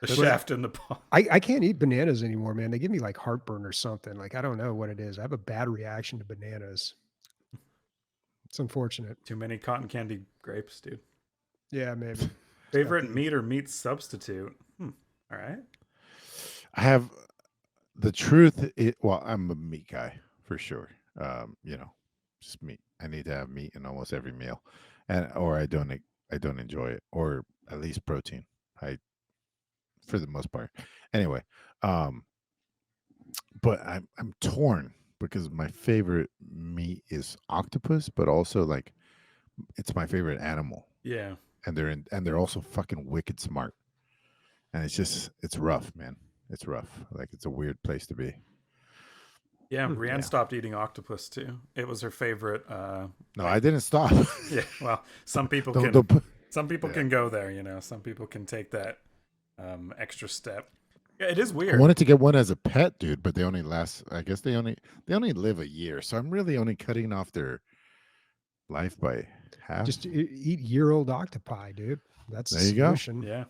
The shaft in the palm. I can't eat bananas anymore, man. They give me like heartburn or something. Like, I don't know what it is. I have a bad reaction to bananas. It's unfortunate. Too many cotton candy grapes, dude. Yeah, maybe. Favorite meat or meat substitute? All right. I have the truth. Well, I'm a meat guy for sure. Just meat. I need to have meat in almost every meal, or I don't enjoy it, or at least protein. For the most part. Anyway, but I'm torn because my favorite meat is octopus, but also like it's my favorite animal. Yeah. And they're also fucking wicked smart. And it's rough, man. It's rough. Like it's a weird place to be. Yeah, Brienne stopped eating octopus too. It was her favorite. No, I didn't stop. Yeah, well, some people can go there. You know, some people can take that extra step. Yeah, it is weird. I wanted to get one as a pet, dude, but they only last. I guess they only live a year, so I'm really only cutting off their life by half. Just eat year-old octopi, dude. That's there you go. Yeah.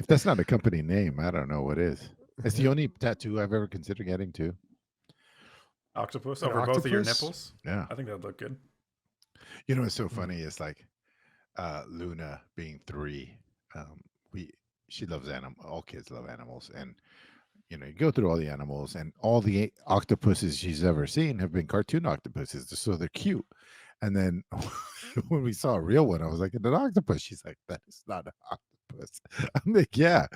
If that's not a company name, I don't know what is. It's the only tattoo I've ever considered getting too. Octopus An over both of your octopus? nipples? Yeah. I think that'd look good. You know what's so funny is like Luna being 3. She loves animals. All kids love animals, and you know, you go through all the animals, and all the octopuses she's ever seen have been cartoon octopuses, so they're cute. And then when we saw a real one, I was like, an octopus. She's like, that is not an octopus. I'm like, yeah.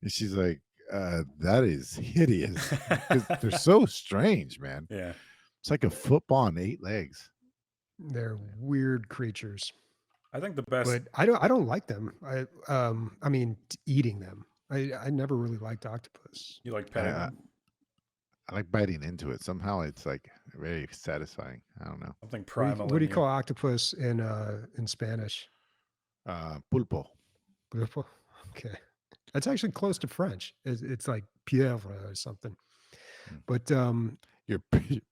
And she's like, that is hideous because they're so strange, man. Yeah. It's like a football on 8 legs. They're weird creatures. I think the best. But I don't like them. I mean, eating them. I never really liked octopus. You like petting them? I like biting into it. Somehow it's like very satisfying. I don't know. Something primal. What do you call octopus in Spanish? Pulpo. Pulpo. Okay, that's actually close to French. It's like pierre or something. But you're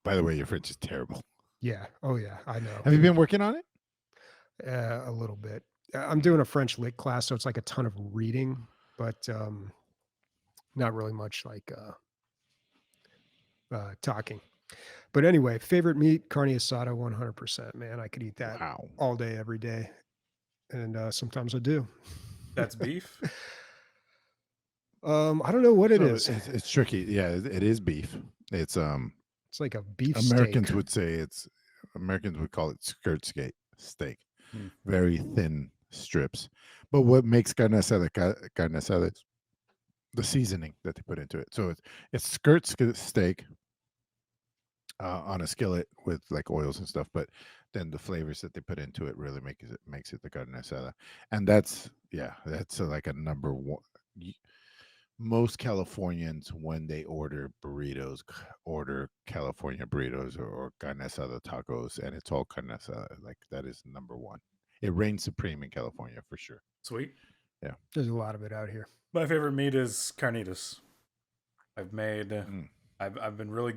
by the way, your French is terrible. Yeah. Oh yeah, I know. Have you been working on it? A little bit. I'm doing a French lit class, so it's like a ton of reading, but not really much like talking. But anyway, favorite meat, carne asada, 100%. Man, I could eat that all day, every day, and sometimes I do. That's beef. I don't know what it is. It's tricky. Yeah, it is beef. It's like a beef. Americans steak. would say Americans would call it skirt steak. Very thin strips. But what makes carne asada is the seasoning that they put into it. So it's skirt steak on a skillet with like oils and stuff, but then the flavors that they put into it really makes it the carne asada. And that's like a number one. Most Californians, when they order burritos, order California burritos or carne asada tacos, and it's all carne asada. Like that is number one. It reigns supreme in California for sure. Sweet. Yeah. There's a lot of it out here. My favorite meat is carnitas. I've made. I've been really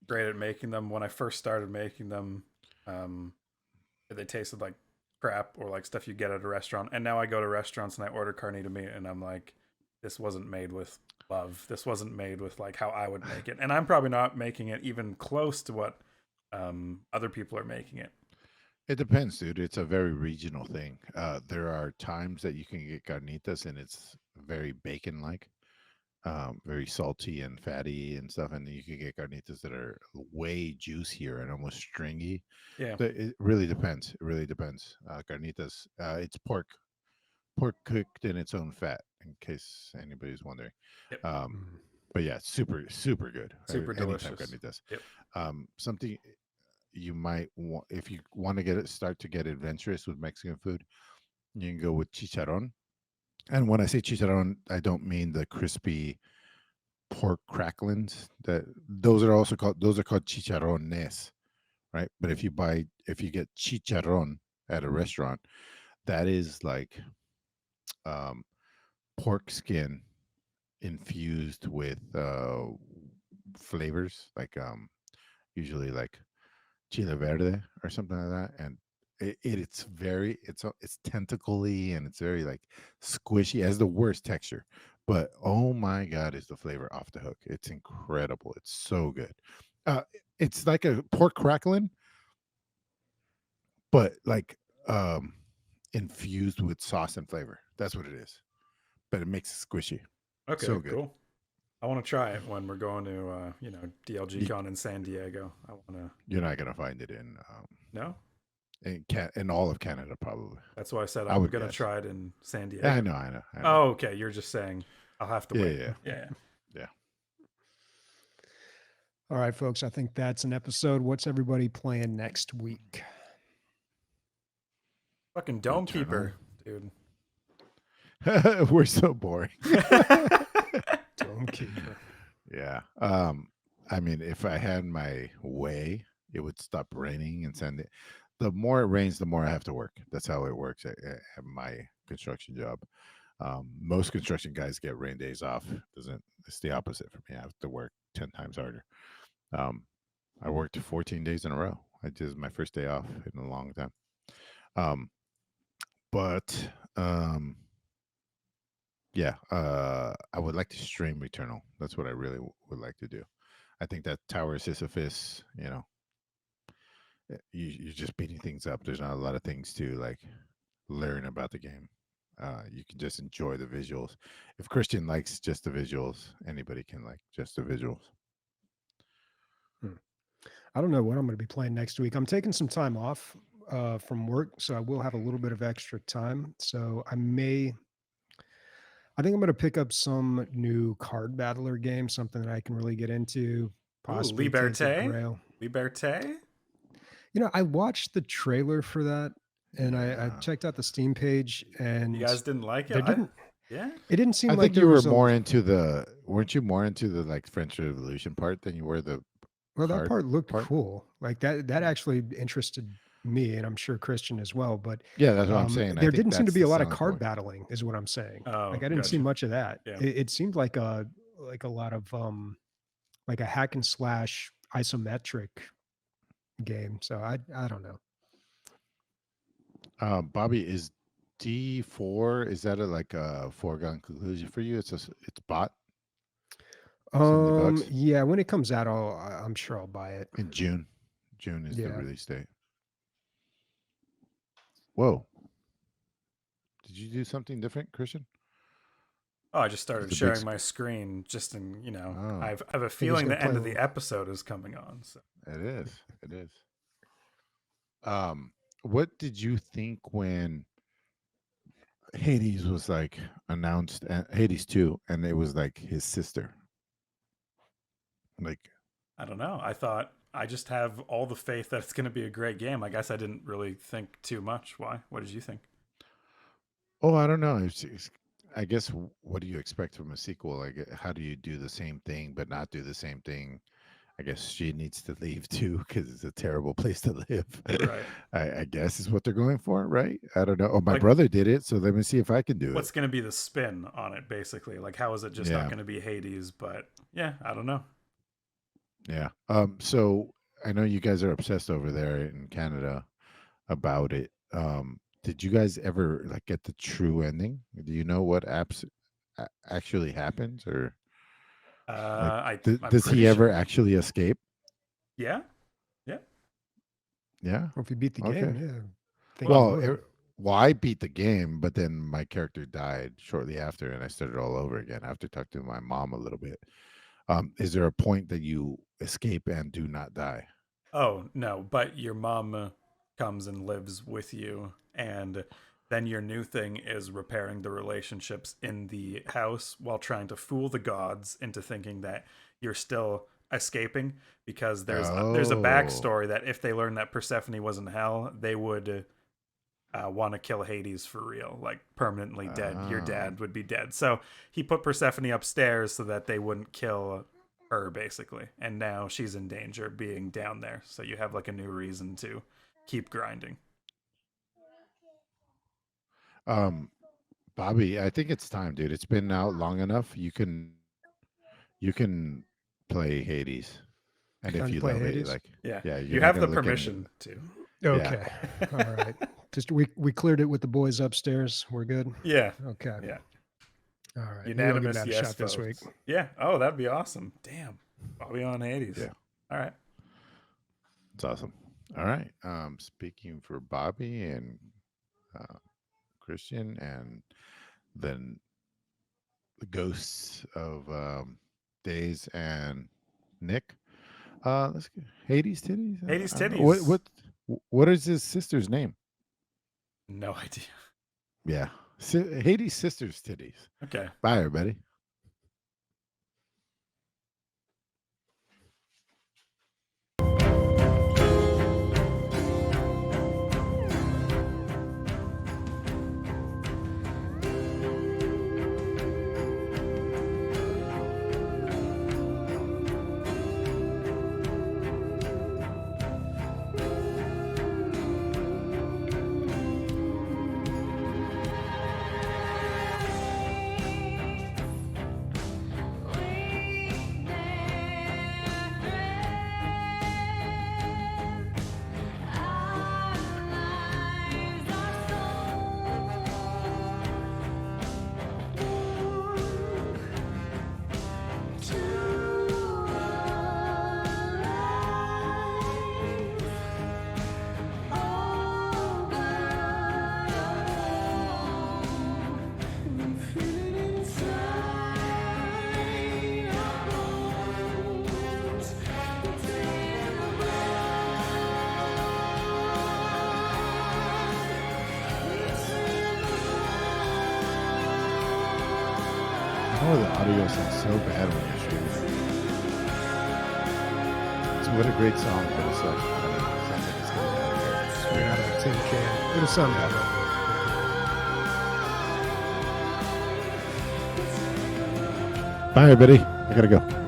great at making them. When I first started making them, they tasted like crap or like stuff you get at a restaurant. And now I go to restaurants and I order carnita meat, and I'm like, this wasn't made with love. This wasn't made with like how I would make it. And I'm probably not making it even close to what other people are making it. It depends, dude. It's a very regional thing. There are times that you can get carnitas and it's very bacon-like, very salty and fatty and stuff. And you can get carnitas that are way juicier and almost stringy. Yeah. But it really depends. It really depends. Carnitas, it's pork cooked in its own fat, in case anybody's wondering. Yep. But yeah, super good. Super delicious. Carnitas. Yep. Something you might want, if you want to start to get adventurous with Mexican food, you can go with chicharron. And when I say chicharron, I don't mean the crispy pork cracklings. Those are called chicharrones, right? But if you get chicharron at a restaurant, that is like pork skin infused with flavors, like usually like chile verde or something like that, and it's tentacly and it's very like squishy. It has the worst texture, but oh my god, is the flavor off the hook. It's incredible. It's so good. It's like a pork crackling, but like infused with sauce and flavor. That's what it is, but it makes it squishy. Okay, so good. Cool. I want to try it when we're going to DLG Con in San Diego. I want to. You're not gonna find it in no, in all of Canada probably. That's why I said I'm gonna try it in San Diego. Yeah, I know. Oh, okay. You're just saying I'll have to wait. Yeah. All right, folks. I think that's an episode. What's everybody playing next week? Fucking Dome Keeper, dude. We're so boring. Dome Keeper. Yeah. I mean, if I had my way, it would stop raining and send it. The more it rains, the more I have to work. That's how it works at my construction job. Most construction guys get rain days off. It's the opposite for me. I have to work 10 times harder. I worked 14 days in a row. This is my first day off in a long time. But yeah, I would like to stream Returnal. That's what I really would like to do. I think that Tower of Sisyphus, you're just beating things up. There's not a lot of things to like learn about the game. You can just enjoy the visuals. If Christian likes just the visuals, anybody can like just the visuals. I don't know what I'm going to be playing next week. I'm taking some time off from work, so I will have a little bit of extra time. So I think I'm going to pick up some new card battler game, something that I can really get into. Possibly Tainted Grail. Liberté? I watched the trailer for that, and I checked out the Steam page, and you guys didn't like it? It didn't seem I like think you were more into the. Weren't you more into the like French Revolution part than you were the? Well, that part looked cool. Like that actually interested me, and I'm sure Christian as well. But yeah, that's what I'm saying. There didn't seem to be a lot of card battling, is what I'm saying. Oh, like I didn't see much of that. Yeah. It seemed like a lot of like a hack and slash isometric game. So I don't know. Bobby, is D4, is that like a foregone conclusion for you? It's bought. Yeah, when it comes out, I'm sure I'll buy it in June. June is the release date. Whoa! Did you do something different, Christian? Oh, I just started sharing my screen. Just in I have a feeling the end of the episode is coming on. So it is. It is. What did you think when Hades was like announced? Hades 2, and it was like his sister. Like, I don't know. I just have all the faith that it's going to be a great game. I guess I didn't really think too much. Why? What did you think? Oh, I don't know. I guess, what do you expect from a sequel? Like, how do you do the same thing but not do the same thing? I guess she needs to leave too because it's a terrible place to live. Right. I guess is what they're going for, right? I don't know. Oh, my brother did it, so let me see if I can do it. What's going to be the spin on it, basically? Like, how is it just not going to be Hades? But yeah, I don't know. Yeah. So I know you guys are obsessed over there in Canada about it. Did you guys ever like get the true ending? Do you know what actually happens, or does he ever actually escape? Yeah. Well, if you beat the game, yeah. Well, I beat the game, but then my character died shortly after, and I started all over again after talking to my mom a little bit. Is there a point that you escape and do not die? Oh, no, but your mom comes and lives with you, and then your new thing is repairing the relationships in the house while trying to fool the gods into thinking that you're still escaping, because there's a backstory that if they learn that Persephone was in hell, they would want to kill Hades for real, like permanently dead. Your dad would be dead. So he put Persephone upstairs so that they wouldn't kill her, basically. And now she's in danger being down there. So you have like a new reason to keep grinding. Bobby, I think it's time, dude. It's been out long enough. You can play Hades. And if you love Hades? You have the permission to. Okay. All right. Just we cleared it with the boys upstairs. We're good. Yeah. Okay. Yeah. All right. Unanimous yes, shot this week. Yeah. Oh, that'd be awesome. Damn. Bobby on Hades. Yeah. All right. It's awesome. All right. Speaking for Bobby and Christian and then the ghosts of Days and Nick. Let's get Hades Titties. Hades Titties. What is his sister's name? No idea. Yeah. Hades Sisters Titties. Okay. Bye, everybody. Oh, the audio sounds so bad when you're streaming. So what a great song, but it's like, I don't know, it sounds like it's coming out of here. Straight out of a tin can. It'll sound better. Bye, everybody. I gotta go.